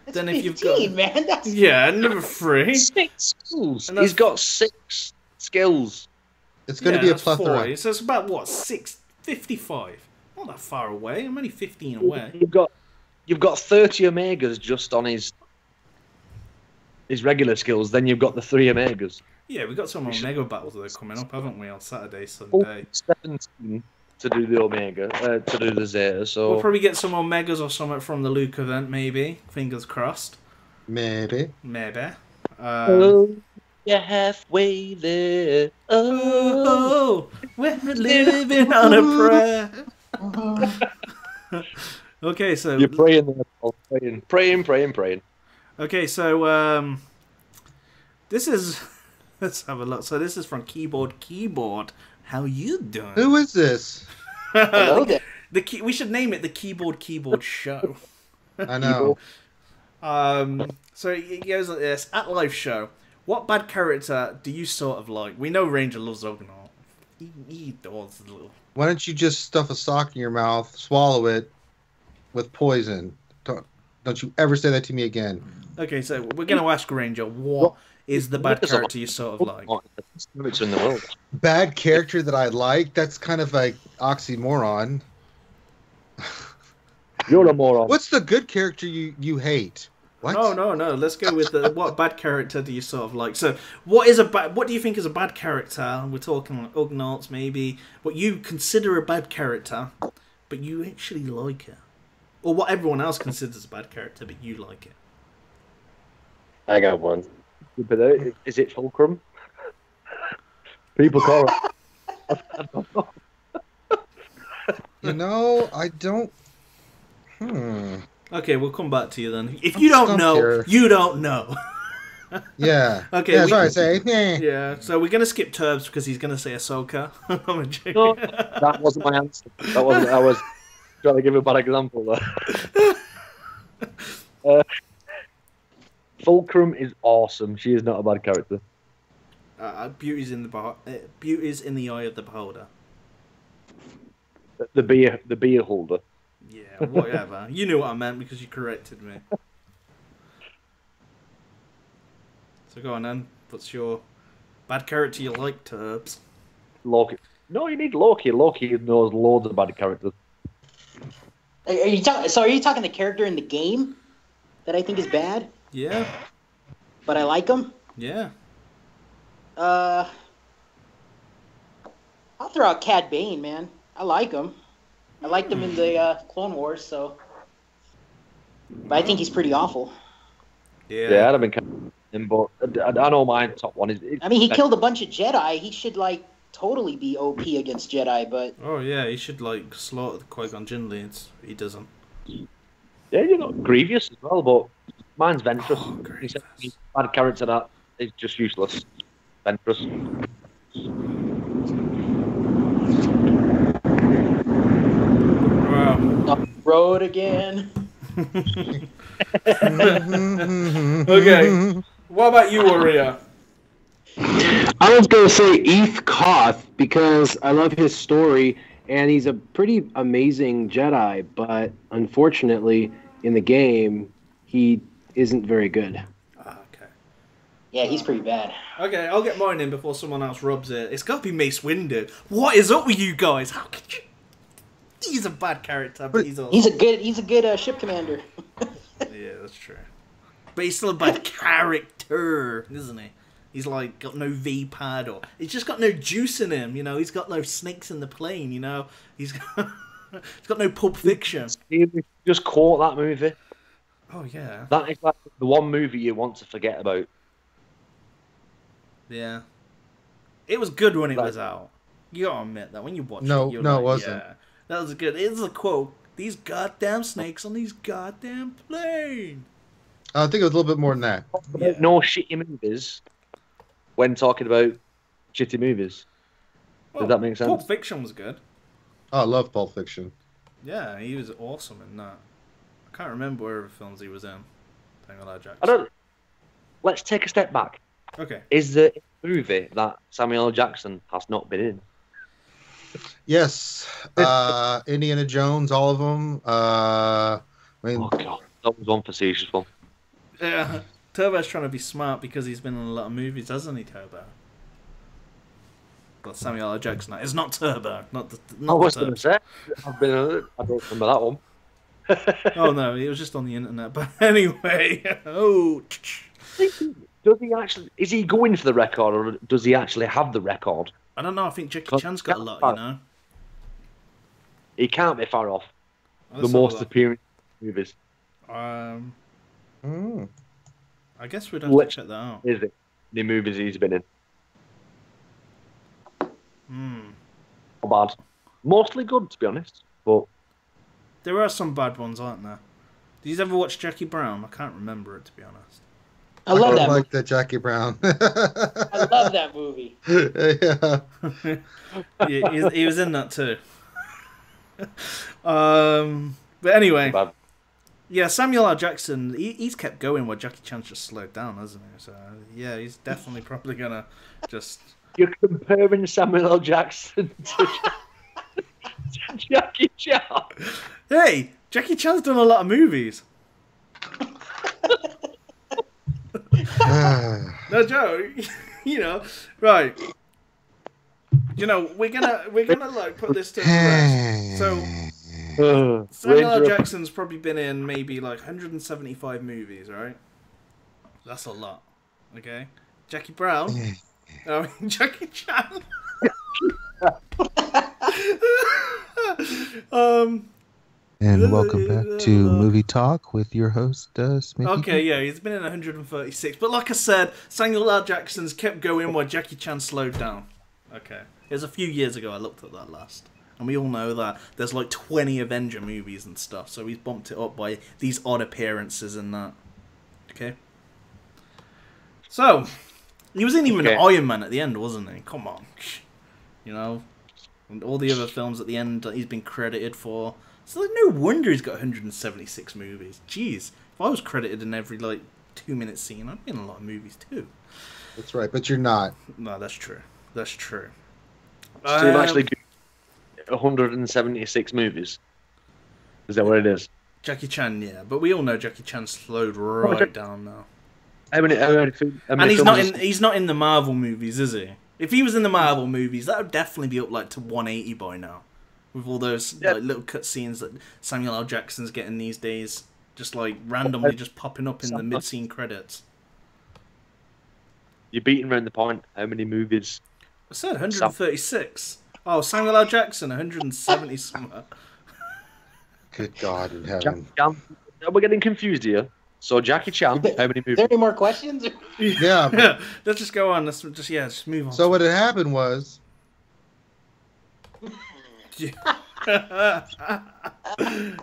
it's then 15, if you've got man. That's yeah, another 3. 6 skills. And that's- He's got 6 skills. It's going to be a that's plethora. 40. So it's about what 55. Not that far away. I'm only 15 away. You've got 30 Omegas just on his regular skills. Then you've got the 3 Omegas. Yeah, we got some Omega battles that are coming up, haven't we, on Saturday, Sunday? 17 to do the Omega, to do the Zeta. So We'll probably get some Omegas or something from the Luke event, maybe. Fingers crossed. Maybe. Maybe. you're halfway there. Oh, we're living on a prayer. Okay, so You're praying there, Paul. Praying. okay, so this is let's have a look. So this is from Keyboard. How you doing? Who is this? Hello there. We should name it the Keyboard Show. I know. So it goes like this: at live show, what bad character do you sort of like? We know Ranger loves Ugnaught. He does a little. Why don't you just stuff a sock in your mouth, swallow it with poison? Don't you ever say that to me again. Okay, so we're gonna ask Ranger what is the bad character you sort of like? It's in the world. Bad character that I like? That's kind of like oxymoron. You're a moron. What's the good character you hate? What? No. Let's go with what bad character do you sort of like? So, what do you think is a bad character? We're talking like Ugnaughts, maybe. What you consider a bad character, but you actually like it, or what everyone else considers a bad character, but you like it. I got one. Is it Fulcrum? People call it. You know, I don't. Okay, we'll come back to you then. If you don't know, here. you don't know. Yeah. Okay, Yeah, we- sorry, say. Meh. Yeah, so we're gonna skip Turbs because he's gonna say Ahsoka. I'm joking. No, that wasn't my answer. That wasn't. I was trying to give a bad example there. Fulcrum is awesome. She is not a bad character. Beauty's in the eye of the beholder. The beer holder. Yeah, whatever. You knew what I meant because you corrected me. So go on then. What's your bad character you like, Turbs? Loki. No, you need Loki. Loki knows loads of bad characters. Are you talking the character in the game that I think is bad, Yeah, but I like him? yeah. I'll throw out Cad Bane, man. I like him. I liked him in the Clone Wars, so. But I think he's pretty awful. Yeah, I'd have been kind of him, but I know my top one is. I mean, he killed a bunch of Jedi. He should totally be OP against Jedi, but Oh yeah, he should slaughter the Qui-Gon Jinn. He doesn't. Yeah, you know, Grievous as well, but mine's Ventress. Oh, Grievous. He's a bad character that is just useless. Ventress. Wow. up the road again. Okay. What about you, Warrior? I was going to say Eth Koth because I love his story, and he's a pretty amazing Jedi, but unfortunately, in the game, he isn't very good. Okay. Yeah, he's pretty bad. Okay, I'll get mine in before someone else rubs it. It's got to be Mace Windu. What is up with you guys? How could you? He's a bad character, but he's awesome. He's a good ship commander. Yeah, that's true. But he's still a bad character, isn't he? He's got no V-pad or he's just got no juice in him, you know. He's got no snakes in the plane, you know. He's got no Pulp Fiction. You just caught that movie. Oh yeah. That is like the one movie you want to forget about. Yeah. It was good when it was out. You gotta admit that when you watched No, it, you're no, like, it wasn't. Yeah, that was good. It was a quote. These goddamn snakes on these goddamn plane. I think it was a little bit more than that. Yeah. No shitty movies when talking about shitty movies. Does that make sense? Pulp Fiction was good. Oh, I love Pulp Fiction. Yeah, he was awesome in that. I can't remember where other films he was in. Samuel L. Jackson. I don't. Let's take a step back. Okay. Is there a movie that Samuel L. Jackson has not been in? Yes, Indiana Jones, all of them. I mean, Oh god, that was one facetious one. Yeah, Turbo's trying to be smart because he's been in a lot of movies, hasn't he, Turbo? But Samuel L. Jackson, it's not Turbo, not the. I was going to say, I don't remember that one. Oh no, it was just on the internet. But anyway, oh. Does he actually? Is he going for the record, or does he actually have the record? I don't know. I think Jackie Chan's got a lot, you know. He can't be far off. Let's The have a most look. appearing movies. I guess we'd have to check that out. Is it the movies he's been in? Not bad. Mostly good, to be honest. But There are some bad ones, aren't there? Did you ever watch Jackie Brown? I can't remember it, to be honest. I love that like movie. that Jackie Brown. I love that movie. Yeah. Yeah, he was in that too. But anyway, bad. yeah, Samuel L. Jackson, he's kept going while Jackie Chan's just slowed down, hasn't he? So yeah, he's definitely probably gonna just. You're comparing Samuel L. Jackson to Jackie Chan. Hey, Jackie Chan's done a lot of movies. No, Joe, you know, right? You know, we're gonna like put this to rest. So Samuel L. Jackson's probably been in maybe like 175 movies, right? That's a lot. Okay, Jackie Brown. I mean Jackie Chan. And welcome back to Movie Talk with your host, Smithie. Okay, yeah, he's been in 136. But like I said, Samuel L. Jackson's kept going while Jackie Chan slowed down. Okay. It was a few years ago I looked at that last. And we all know that there's like 20 Avenger movies and stuff, so he's bumped it up by these odd appearances and that. Okay? So, he was in even Iron Man at the end, wasn't he? Come on. You know? And all the other films at the end that he's been credited for. So no wonder he's got 176 movies. Jeez, if I was credited in every like 2-minute scene, I'd be in a lot of movies too. That's right, but you're not. No, that's true. That's true. So you've actually got 176 movies. Is that what it is? Jackie Chan, yeah, but we all know Jackie Chan slowed right down now. How many And he's not in the Marvel movies, is he? If he was in the Marvel movies, that would definitely be up like to 180 by now. With all those like little cutscenes that Samuel L. Jackson's getting these days, just like randomly just popping up in the mid-scene credits. You're beating around the point. How many movies? I said 136. Oh, Samuel L. Jackson, 170 somewhere. Good God in heaven. We're getting confused here. So Jackie Chan, how many Is there movies? any more questions? Yeah. Yeah, let's just go on. Let's just move on. So what had happened was,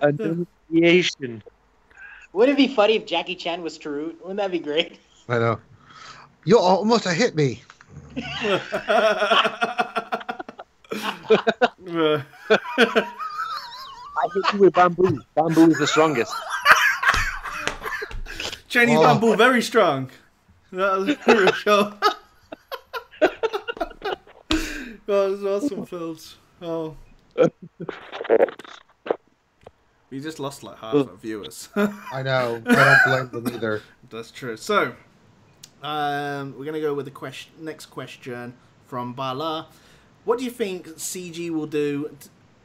Annunciation. Wouldn't it be funny if Jackie Chan was Tarut? Wouldn't that be great? I know, you almost hit me. I hit you with bamboo. Bamboo is the strongest. Chinese bamboo, very strong. That was for sure. God, it's awesome films. Oh. We just lost like half our viewers. I know. I don't blame them either. That's true. So, we're going to go with the next question from Bala. What do you think CG will do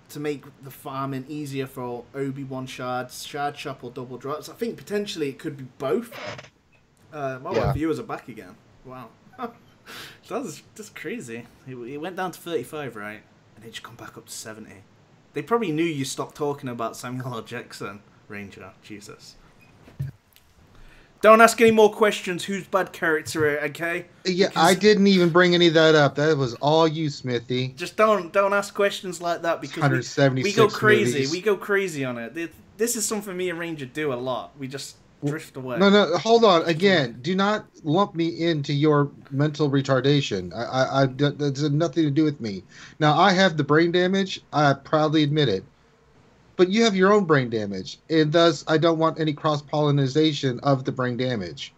to make the farming easier for Obi-Wan shards, shard shop or double drops? I think potentially it could be both. Our viewers are back again. Wow. That's crazy. It went down to 35, right? And it just come back up to 70. They probably knew you stopped talking about Samuel L. Jackson, Ranger. Jesus. Don't ask any more questions. Who's bad character, okay? Yeah, Because I didn't even bring any of that up. That was all you, Smithie. just don't ask questions like that because we go crazy. movies. We go crazy on it. This is something me and Ranger do a lot. We just drift away. No, hold on. Again, do not lump me into your mental retardation. That's nothing to do with me. Now, I have the brain damage. I proudly admit it. But you have your own brain damage, and thus I don't want any cross-pollination of the brain damage.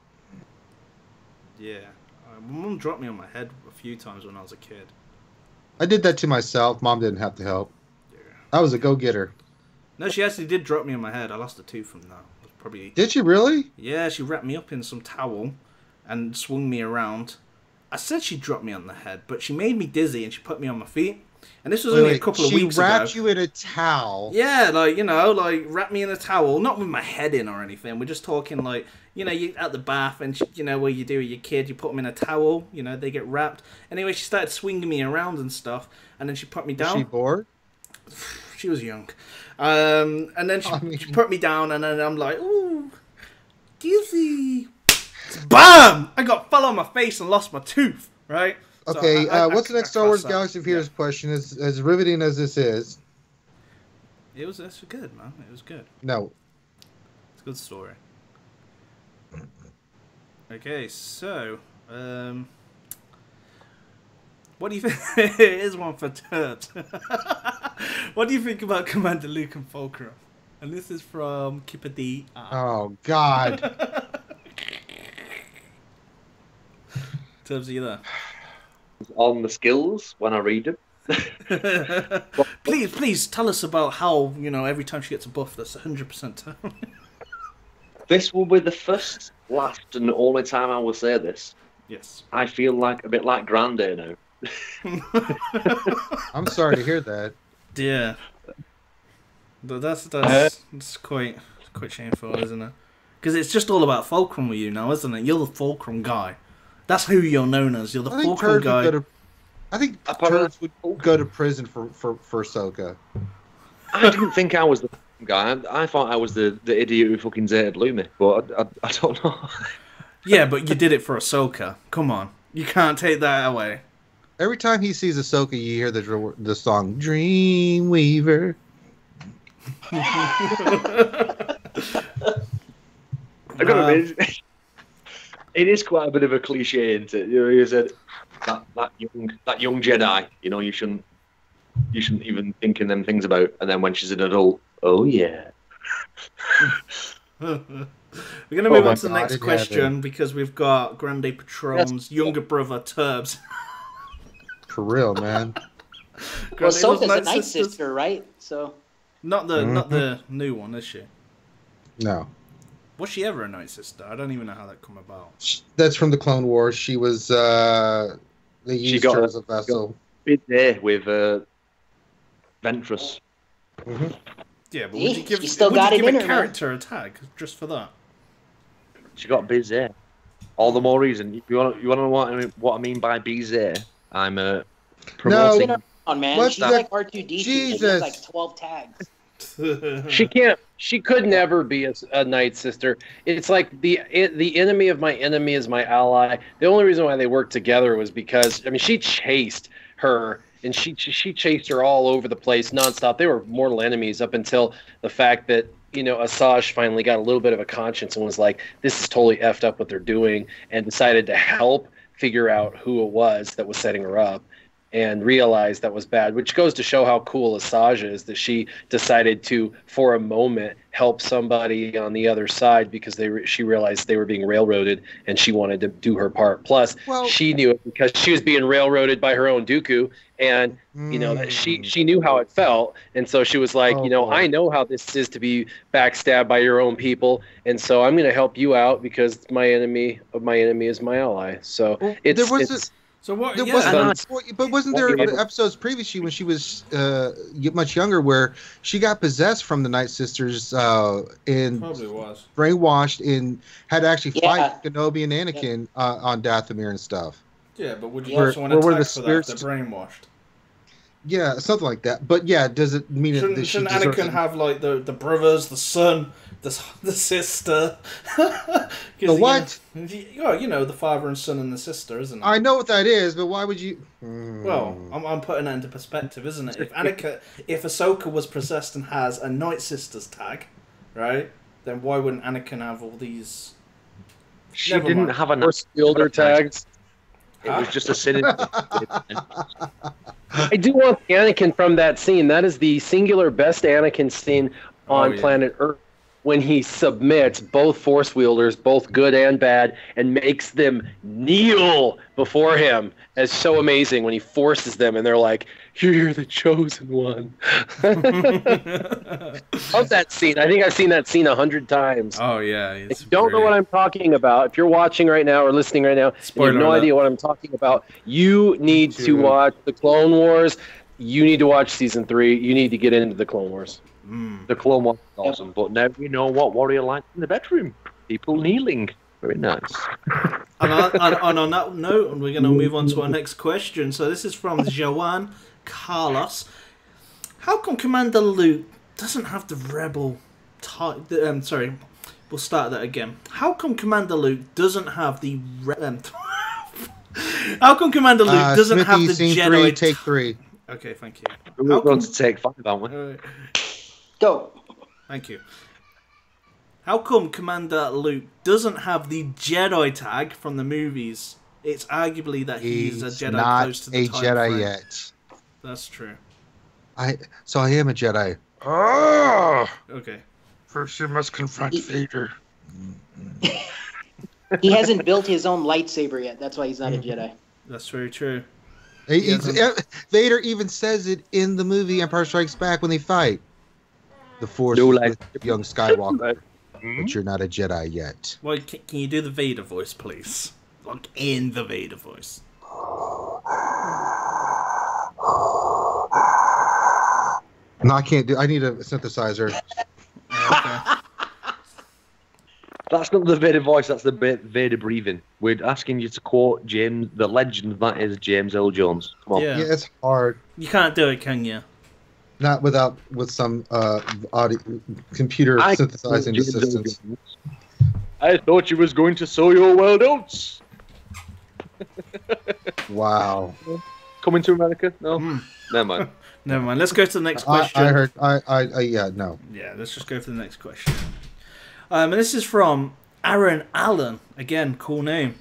Yeah. My mum dropped me on my head a few times when I was a kid. I did that to myself. Mom didn't have to help. Yeah. I was a go-getter. No, she actually did drop me on my head. I lost a tooth from that. It was probably... Did she really? Yeah, she wrapped me up in some towel and swung me around. I said she dropped me on the head, but she made me dizzy and she put me on my feet. And this was only a couple of weeks ago. She wrapped you in a towel. Yeah, wrapped me in a towel, not with my head in or anything. We're just talking like, you at the bath and, where you do with your kid, you put them in a towel, they get wrapped. Anyway, she started swinging me around and stuff, and then she put me down. Was she bored? She was young. And then she put me down, and then I'm like, ooh, dizzy. Bam! I fell on my face and lost my tooth, right? Okay, so what's the next Star Wars Galaxy of Heroes question? As riveting as this is. It was good, man. It was good. No. It's a good story. Okay, so, what do you think? Here's one for Turbs. What do you think about Commander Luke and Fulcrum? And this is from Kipper D. Oh, God. Turbs, are you there? On the skills when I read them. Please tell us about how, every time she gets a buff, that's 100% turn. This will be the first, last, and only time I will say this. Yes. I feel like a bit like Grande now. I'm sorry to hear that. Yeah. That's quite shameful, isn't it? Because it's just all about Fulcrum with you now, isn't it? You're the Fulcrum guy. That's who you're known as. You're the Fulcrum guy. I think Turds would go to prison for Ahsoka. I didn't think I was the guy. I thought I was the idiot who fucking zetaed Lumi, but I don't know. Yeah, but you did it for Ahsoka. Come on. You can't take that away. Every time he sees Ahsoka, you hear the song Dreamweaver. I gotta admit, it is quite a bit of a cliche, isn't it? You said that young Jedi, you shouldn't even think in them things about. And then when she's an adult, oh yeah. We're going to move on to the next question because we've got Grande Patron's younger brother, Turbs. For real, man. Well, Ahsoka's a Night Sister, right? So not the new one, is she? No. Was she ever a Night Sister? I don't even know how that come about. That's from the Clone Wars. She was. They used her as a vessel. Bit there with Ventress. Mm-hmm. Yeah, but would you give a character a tag just for that? She got busy. All the more reason. You want to know what I mean by busy? I'm promoting. No, on man. She's like R2D2. She has like 12 tags. She could never be a Night Sister. It's like the enemy of my enemy is my ally. The only reason why they worked together was because she chased her, and she chased her all over the place nonstop. They were mortal enemies up until the fact that Asajj finally got a little bit of a conscience and was like, this is totally effed up what they're doing, and decided to help figure out who it was that was setting her up. And realized that was bad, which goes to show how cool Asajj is, that she decided to, for a moment, help somebody on the other side because she realized they were being railroaded and she wanted to do her part. Plus, she knew it because she was being railroaded by her own Dooku, and that she knew how it felt, and so she was like, I know how this is to be backstabbed by your own people, and so I'm going to help you out because my enemy of my enemy is my ally. So So what? But wasn't there episodes previously when she was much younger where she got possessed from the Night Sisters and probably was brainwashed and had to actually fight Kenobi and Anakin on Dathomir and stuff? Yeah, but would you also want to attack for that? They're brainwashed. Yeah, something like that. But yeah, does it mean shouldn't Anakin have like the brothers, the son, the sister? The what? The father and son and the sister, isn't it? I know what that is, but why would you? Well, I'm putting that into perspective, isn't it? If Ahsoka was possessed and has a Night Sisters tag, right? then why wouldn't Anakin have all these? She Never didn't mind. have an Force wielder tags. It was just a synonym. I do want the Anakin from that scene. That is the singular best Anakin scene on planet Earth. When he submits both Force wielders, both good and bad, and makes them kneel before him. It's so amazing when he forces them, and they're like, "You're the chosen one." Love that scene. I think I've seen that scene 100 times. Oh yeah, If you don't know what I'm talking about, if you're watching right now or listening right now, and you have no idea what I'm talking about, you need to watch the Clone Wars. You need to watch season 3. You need to get into the Clone Wars. The Clone Wars is awesome, but now we know what Warrior likes in the bedroom. People kneeling. Very nice. And on that note, we're going to move on to our next question. So this is from Joanne Carlos. How come Commander Luke doesn't have the rebel type? Sorry, we'll start that again. How come Commander Luke doesn't have the How come Commander Luke doesn't Smithie, have the scene Jedi? 3, take 3. Okay, thank you. We're going to take 5, aren't we? Go. Thank you. How come Commander Luke doesn't have the Jedi tag from the movies? It's arguably that he's a Jedi not close to the a time Jedi frame. yet. That's true. I am a Jedi. Okay. First, you must confront Vader. He hasn't built his own lightsaber yet. That's why he's not a Jedi. That's very true. Vader even says it in the movie Empire Strikes Back when they fight. The Force is with young Skywalker, but you're not a Jedi yet. Well, can you do the Vader voice, please? Like in the Vader voice. No, I can't do. I need a synthesizer. Okay. That's not the Vader voice, that's the Vader breathing. We're asking you to quote James, the legend that is James Earl Jones. Come on. Yeah. Yeah, it's hard. You can't do it, can you? Not with some audio computer synthesizing assistance. I thought you was going to sow your wild oats. Wow. Coming to America? No? Never mind. Never mind. Let's go to the next question. I heard. Yeah, no. Yeah, let's just go for the next question. And this is from Aaron Allen. Again, cool name.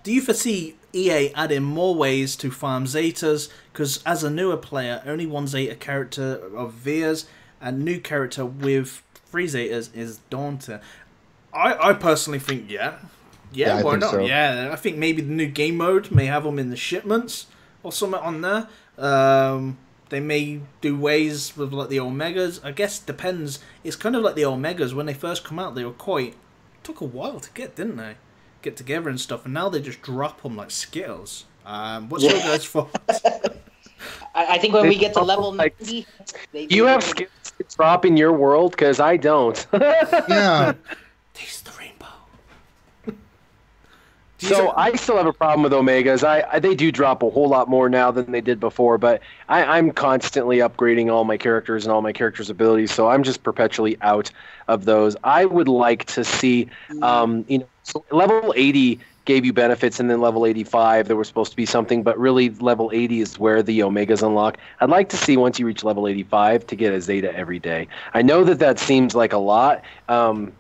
Do you foresee EA adding more ways to farm zetas? Because as a newer player, only one zeta character of Veers and new character with 3 zetas is daunting. I personally think yeah, why not? So. Yeah, I think maybe the new game mode may have them in the shipments or something on there. They may do ways with like the Omegas. I guess depends. It's kind of like the Omegas when they first come out. They were took a while to get, didn't they? Get together and stuff, and now they just drop them like Skittles. What's your guys' thoughts? I think when we get to level 90, you have Skittles to drop in your world because I don't. Yeah. Taste the rainbow. So I still have a problem with Omegas. They do drop a whole lot more now than they did before, but I'm constantly upgrading all my characters and all my characters' abilities, so I'm just perpetually out of those. I would like to see, so level 80 gave you benefits, and then level 85 there was supposed to be something, but really level 80 is where the Omegas unlock. I'd like to see once you reach level 85 to get a Zeta every day. I know that seems like a lot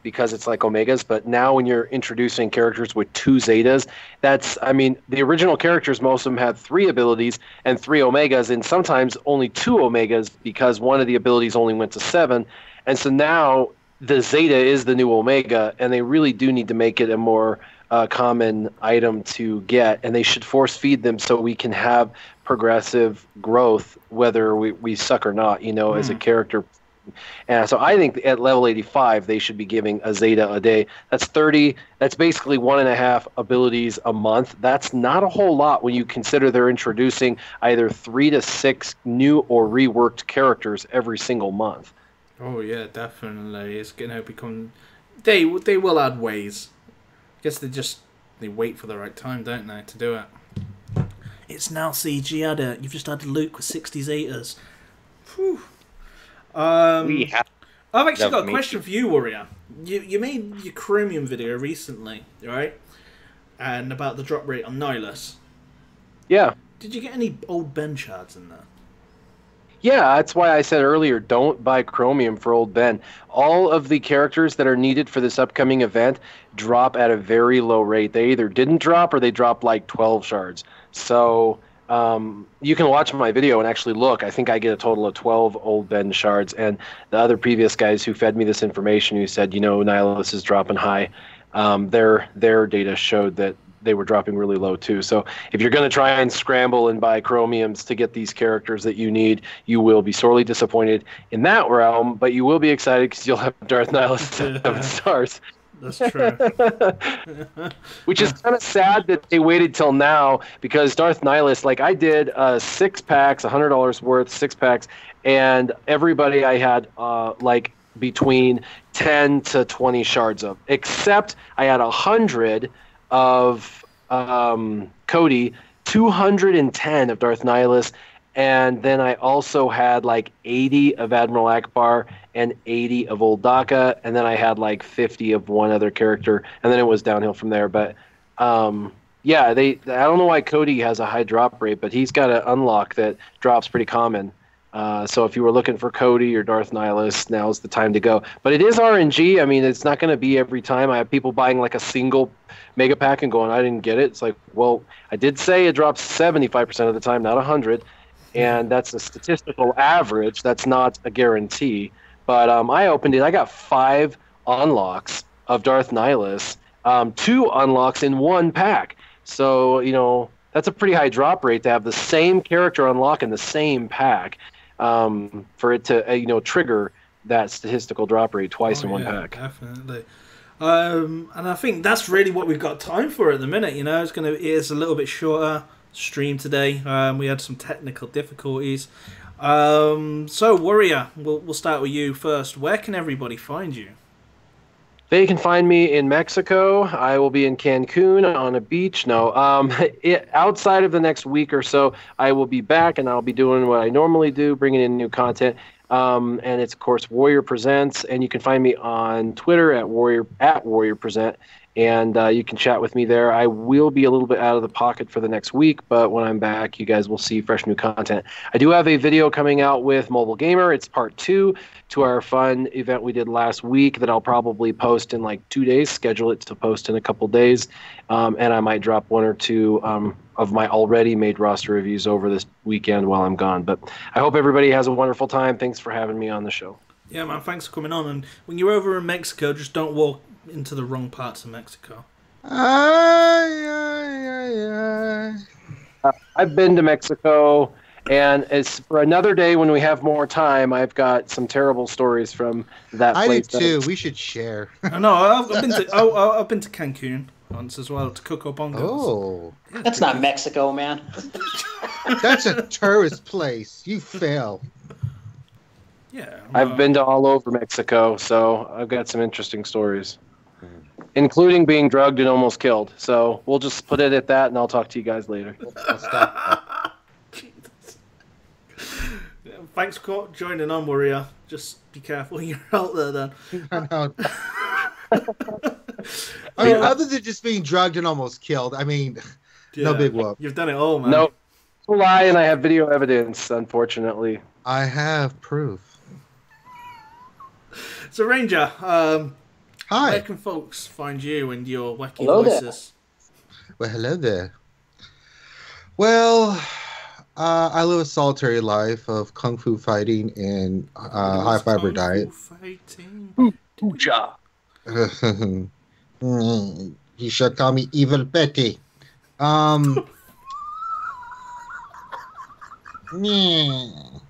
because it's like Omegas, but now when you're introducing characters with 2 Zetas, the original characters, most of them had 3 abilities and 3 Omegas, and sometimes only 2 Omegas because one of the abilities only went to 7, and so now the Zeta is the new Omega, and they really do need to make it a more common item to get, and they should force feed them so we can have progressive growth whether we suck or not, as a character. And so I think at level 85 they should be giving a Zeta a day. That's 30. That's basically 1.5 abilities a month. That's not a whole lot when you consider they're introducing either 3 to 6 new or reworked characters every single month. Oh yeah, definitely. It's gonna become. They will add ways. I guess they wait for the right time, don't they, to do it. It's now CG added. You've just added Luke with 60 Zetas. Whew. I've actually got a question for you, Warrior. You made your Chromium video recently, right? And about the drop rate on Nihilus. Yeah. Did you get any old Ben shards in there? Yeah, that's why I said earlier, don't buy Chromium for old Ben. All of the characters that are needed for this upcoming event drop at a very low rate. They either didn't drop or they dropped like 12 shards. So you can watch my video and actually look. I think I get a total of 12 old Ben shards. And the other previous guys who fed me this information, who said, Nihilus is dropping high, their data showed that they were dropping really low too. So if you're going to try and scramble and buy chromiums to get these characters that you need, you will be sorely disappointed in that realm, but you will be excited because you'll have Darth Nihilus at 7 stars. That's true. Which is kind of sad that they waited till now, because Darth Nihilus, like I did 6 packs, $100 worth, 6 packs, and everybody I had like between 10 to 20 shards of, except I had 100 of Cody, 210 of Darth Nihilus, and then I also had like 80 of Admiral Akbar and 80 of Old Daka, and then I had like 50 of one other character, and then it was downhill from there. But yeah, I don't know why Cody has a high drop rate, but he's got an unlock that drops pretty common. So if you were looking for Cody or Darth Nihilus, now's the time to go. But it is RNG. I mean, it's not going to be every time. I have people buying like a single mega pack and going, I didn't get it. It's like, well, I did say it drops 75% of the time, not 100. And that's a statistical average. That's not a guarantee. But I opened it. I got 5 unlocks of Darth Nihilus, 2 unlocks in 1 pack. So, that's a pretty high drop rate to have the same character unlock in the same pack. For it to trigger that statistical drop rate twice in one pack. Definitely. And I think that's really what we've got time for at the minute. It's a little bit shorter stream today. We had some technical difficulties. So Warrior, we'll start with you first. Where can everybody find you? They can find me in Mexico. I will be in Cancun on a beach. No, outside of the next week or so, I will be back and I'll be doing what I normally do, bringing in new content. And it's, of course, Warrior Presents. And you can find me on Twitter at Warrior Present. And you can chat with me there. I will be a little bit out of the pocket for the next week, but when I'm back, you guys will see fresh new content. I do have a video coming out with Mobile Gamer. It's part 2 to our fun event we did last week that I'll probably post in like 2 days, schedule it to post in a couple days. And I might drop 1 or 2 of my already made roster reviews over this weekend while I'm gone. But I hope everybody has a wonderful time. Thanks for having me on the show. Yeah, man, thanks for coming on. And when you're over in Mexico, just don't walk into the wrong parts of Mexico. I've been to Mexico, and it's for another day when we have more time. I've got some terrible stories from that place. I do too. We should share. No, I've been to Cancun once as well to cook up bongos. Oh, Yeah, That's not Mexico, man. that's a tourist place. You fail. Yeah, I've been to all over Mexico, so I've got some interesting stories, including being drugged and almost killed. So we'll just put it at that, and I'll talk to you guys later. Thanks for joining on, Warrior. Just be careful when you're out there, then. I mean, other than just being drugged and almost killed, I mean, no big whoop. You've done it all, man. No, it's a lie, and I have video evidence, unfortunately. I have proof. So, Ranger, Hi. where can folks find you and your wacky Hello there. voices? Well, hello there. Well, I live a solitary life of kung fu fighting and high fiber diet. Ooh-cha. You should call me Evil Betty. Oh, man.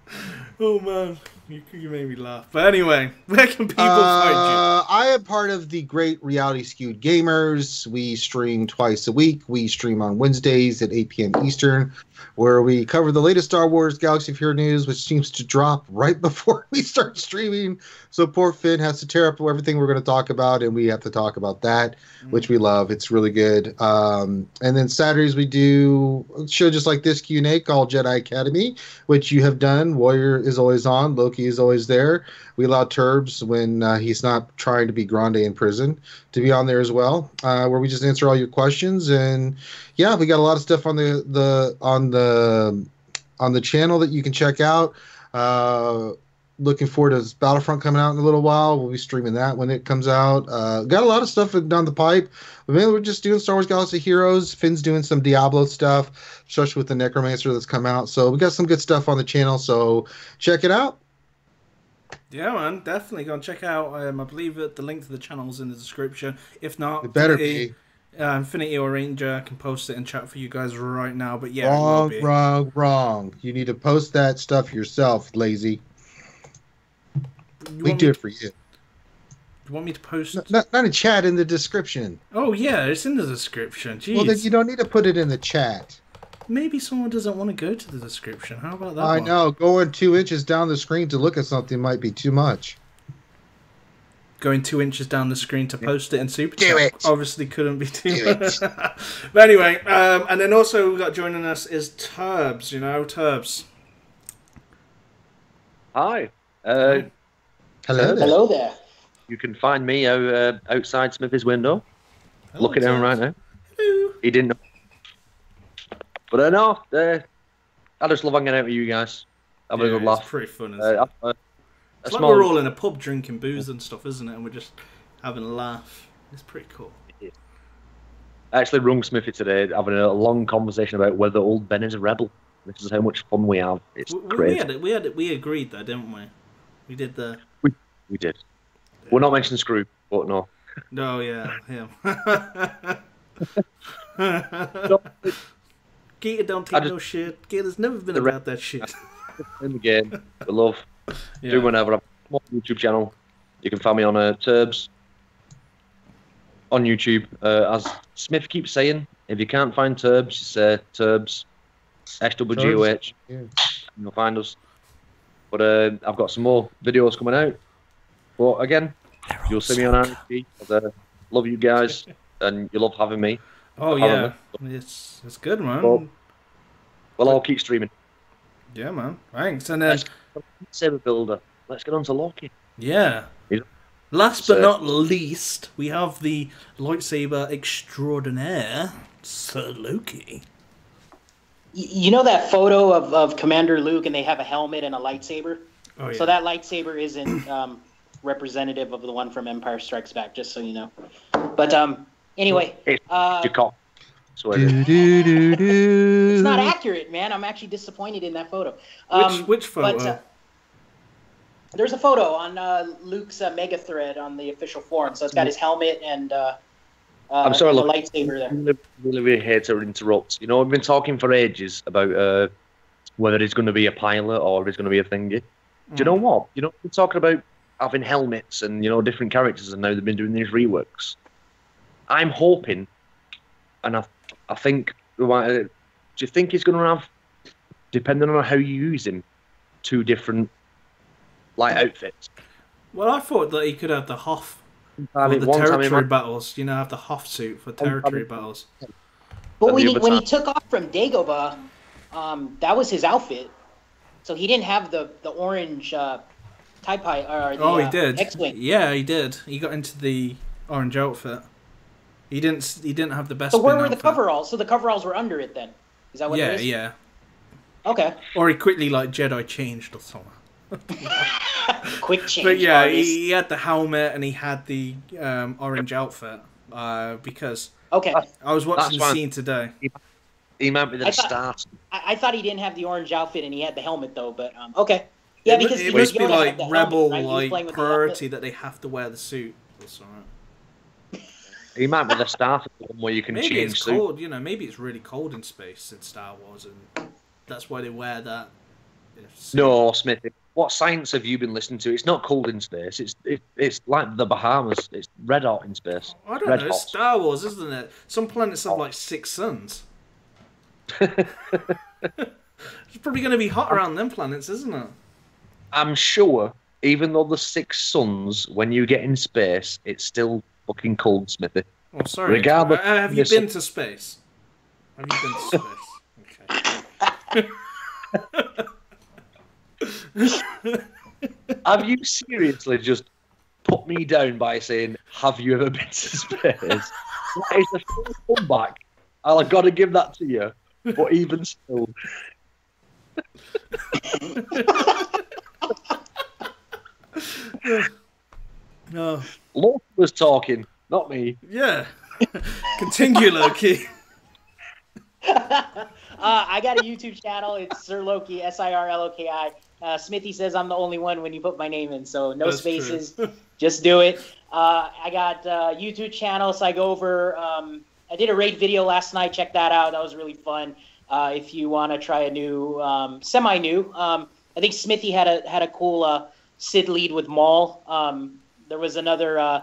You made me laugh. But anyway, where can people find you? I am part of the Great Reality Skewed Gamers. We stream twice a week. We stream on Wednesdays at 8 p.m. Eastern, where we cover the latest Star Wars Galaxy of Hero news, which seems to drop right before we start streaming. So poor Finn has to tear up everything we're going to talk about, and we have to talk about that, which we love. It's really good. And then Saturdays we do a show just like this Q&A called Jedi Academy, which you have done. Warrior is always on. Loki is always there. We allow Turbs, when he's not trying to be Grande in prison, to be on there as well, where we just answer all your questions. And yeah, we got a lot of stuff on the channel that you can check out. Looking forward to this Battlefront coming out in a little while. We'll be streaming that when it comes out. Got a lot of stuff down the pipe. But mainly we're just doing Star Wars Galaxy Heroes. Finn's doing some Diablo stuff, especially with the Necromancer that's come out. So we got some good stuff on the channel. So check it out. Yeah, man, definitely go and check out. I believe that the link to the channel's in the description. If not, It better be. Infinity or Ranger can post it in chat for you guys right now. But yeah, it will be. Wrong. You need to post that stuff yourself, lazy. We do it for you. You want me to post? Not a chat, in the description. Oh yeah, it's in the description. Jeez. Well, then you don't need to put it in the chat. Maybe someone doesn't want to go to the description. How about that? I one? know. Going 2 inches down the screen to look at something might be too much. Going 2 inches down the screen to post it in Super Do Chat it. obviously couldn't be too Do much. But anyway, and then also we got joining us is Turbs. You know, Turbs. Hi. Hello there. Hello there. You can find me outside Smithie's window. Hello, Looking at him right Turbs. now. Hello. He didn't know. But no, I just love hanging out with you guys. Having a good It's laugh. pretty fun. Isn't it? It's like we're all in a pub drinking booze and stuff, isn't it? And we're just having a laugh. It's pretty cool. I actually rung Smithie today, having a long conversation about whether old Ben is a rebel. This is how much fun we have. It's crazy. We agreed there, didn't we? We did the. We did. We're not mentioning Screw, but no. No, yeah, him. Gator don't take no shit. Gator's never been about that shit. In the game, we love. Yeah. Do whenever. I'm on my YouTube channel. You can find me on Turbs on YouTube. As Smith keeps saying, if you can't find Turbs, you say Turbs, SWGOH. Yeah. You'll find us. But I've got some more videos coming out. But again, you'll see me on RNG. Love you guys, and you love having me. Oh yeah, it's good, man. Well, I'll keep streaming. Yeah, man. Thanks. And then Saber builder. Let's get on to Loki. yeah. Last but not least, we have the lightsaber extraordinaire, Sir Loki. You know that photo of Commander Luke, and they have a helmet and a lightsaber? Oh yeah. So that lightsaber isn't representative of the one from Empire Strikes Back, just so you know. But anyway, It's it's not accurate, man. I'm actually disappointed in that photo. Which photo? But, there's a photo on Luke's mega thread on the official forum. So it's got his helmet and I'm sorry, the look, lightsaber there. really hate to interrupt. You know, we've been talking for ages about whether he's going to be a pilot or if he's going to be a thingy. Do you know what? You know, we're talking about having helmets and, you know, different characters, and now they've been doing these reworks. I'm hoping, and I think, do you think he's going to have, depending on how you use him, 2 different light outfits? Well, I thought that he could have the Hoth for the territory battles. You know, have the Hoth suit for territory battles. But when he took off from Dagobah, that was his outfit. So he didn't have the orange TIE Pilot or the he did. X-Wing. Yeah, he did. He got into the orange outfit. He didn't have the best. So where were outfit. the coveralls? So the coveralls were under it then. Is that what it is? Yeah. Okay. Or he quickly Jedi changed or something. Quick change. But yeah, artist. he had the helmet and he had the orange outfit because Okay. I was watching the fine. scene today. He might be the start. I thought he didn't have the orange outfit and he had the helmet though, but okay. Yeah, because it must be Yoda like had the rebel helmet, right? He was playing with the priority helmet. that they have to wear the suit or something. He might be the start of the one where you can Maybe change it's suit. cold, you know. Maybe it's really cold in space in Star Wars, and that's why they wear that. Suit. No, Smith. What science have you been listening to? It's not cold in space. It's like the Bahamas. It's red hot in space. I don't red know. It's hot. Star Wars, isn't it? Some planets have like 6 suns. It's probably going to be hot around them planets, isn't it? I'm sure, even though there's 6 suns, when you get in space, it's still fucking cold, Smithy. Oh, sorry. Regardless, have you been to space? Have you been to space? Okay. Have you seriously just put me down by saying, have you ever been to space? That is the first comeback. I've got to give that to you. But even still, No. Loki was talking, not me. Yeah. Continue, Loki. I got a YouTube channel. It's Sir Loki, SIRLOKI. Smithie says I'm the only one when you put my name in, so no That's spaces. Just do it. I got a YouTube channel, so I go over. I did a raid video last night. Check that out. That was really fun. If you want to try a new, semi-new, I think Smithie had a cool Sid lead with Maul. There was another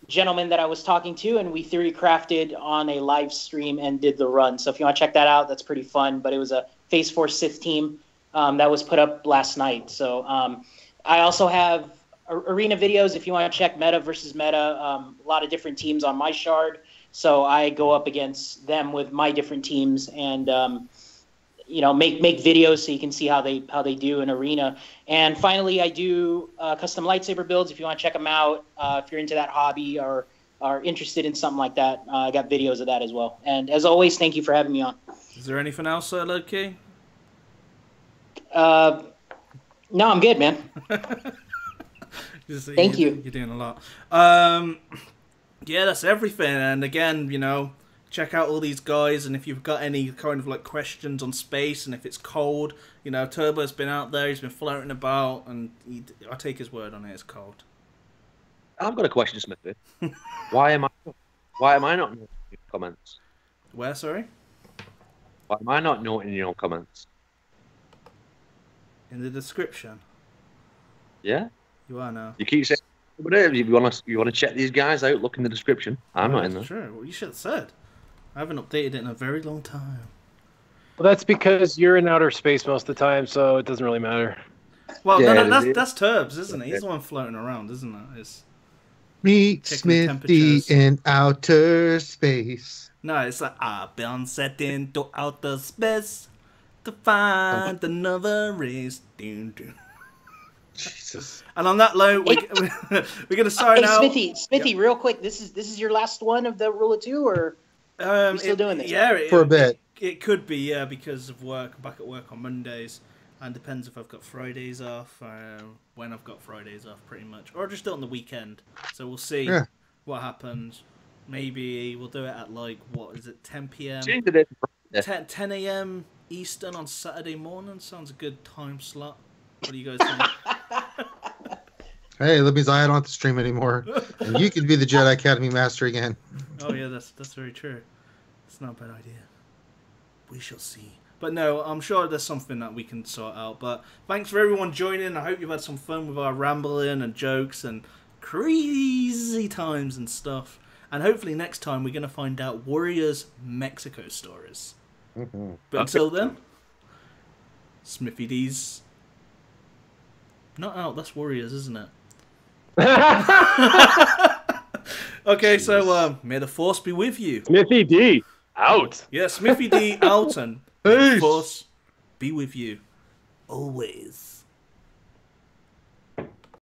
gentleman that I was talking to, and we theory crafted on a live stream and did the run. So if you want to check that out, that's pretty fun. But it was a Phase 4 Sith team that was put up last night. So I also have arena videos if you want to check meta versus meta. A lot of different teams on my shard. So I go up against them with my different teams and make videos so you can see how they do in arena. And finally, I do custom lightsaber builds. If you want to check them out, if you're into that hobby or are interested in something like that, I got videos of that as well. And as always, thank you for having me on. Is there anything else, Loki? No, I'm good, man. Thank you. You're doing a lot. Yeah, that's everything. And again, check out all these guys. And if you've got any kind of like questions on space, and if it's cold, Turbo's been out there. He's been floating about, and I take his word on it. It's cold. I've got a question, Smithie. Why am I not noting your comments? Where, sorry? Why am I not noting your comments? In the description. Yeah. You are now. You keep saying, whatever. You want to check these guys out? Look in the description. I'm not in there. Sure. Well, you should have said. I haven't updated it in a very long time. Well, that's because you're in outer space most of the time, so it doesn't really matter. Well, Yeah, no, that's Turbs, isn't it? He's the one floating around, isn't it? It's Meet checking Smithy temperatures. in outer space. No, it's like I've been set into outer space to find another race. Dun, dun. Jesus. And on that note, we're gonna sign out. Smithy, real quick. This is your last one of the Rule of Two, or are you still doing this? Yeah, For a bit. It could be, yeah, because of work. I'm back at work on Mondays, and depends if I've got Fridays off. When I've got Fridays off, pretty much, or just do it on the weekend. So we'll see what happens. Maybe we'll do it at like 10 p.m. 10 a.m. Eastern on Saturday morning. Sounds a good time slot. What do you guys think? Hey, that means I don't have to stream anymore. And you can be the Jedi Academy Master again. Oh yeah, that's very true. It's not a bad idea. We shall see. But no, I'm sure there's something that we can sort out. But thanks for everyone joining. I hope you've had some fun with our rambling and jokes and crazy times and stuff. And hopefully next time we're going to find out Warriors Mexico stories. Mm-hmm. But until then, Smithy D's not out. That's Warriors, isn't it? Okay, so may the Force be with you. Smithy D, out. Yeah, Smithy D out, and may the Force be with you always.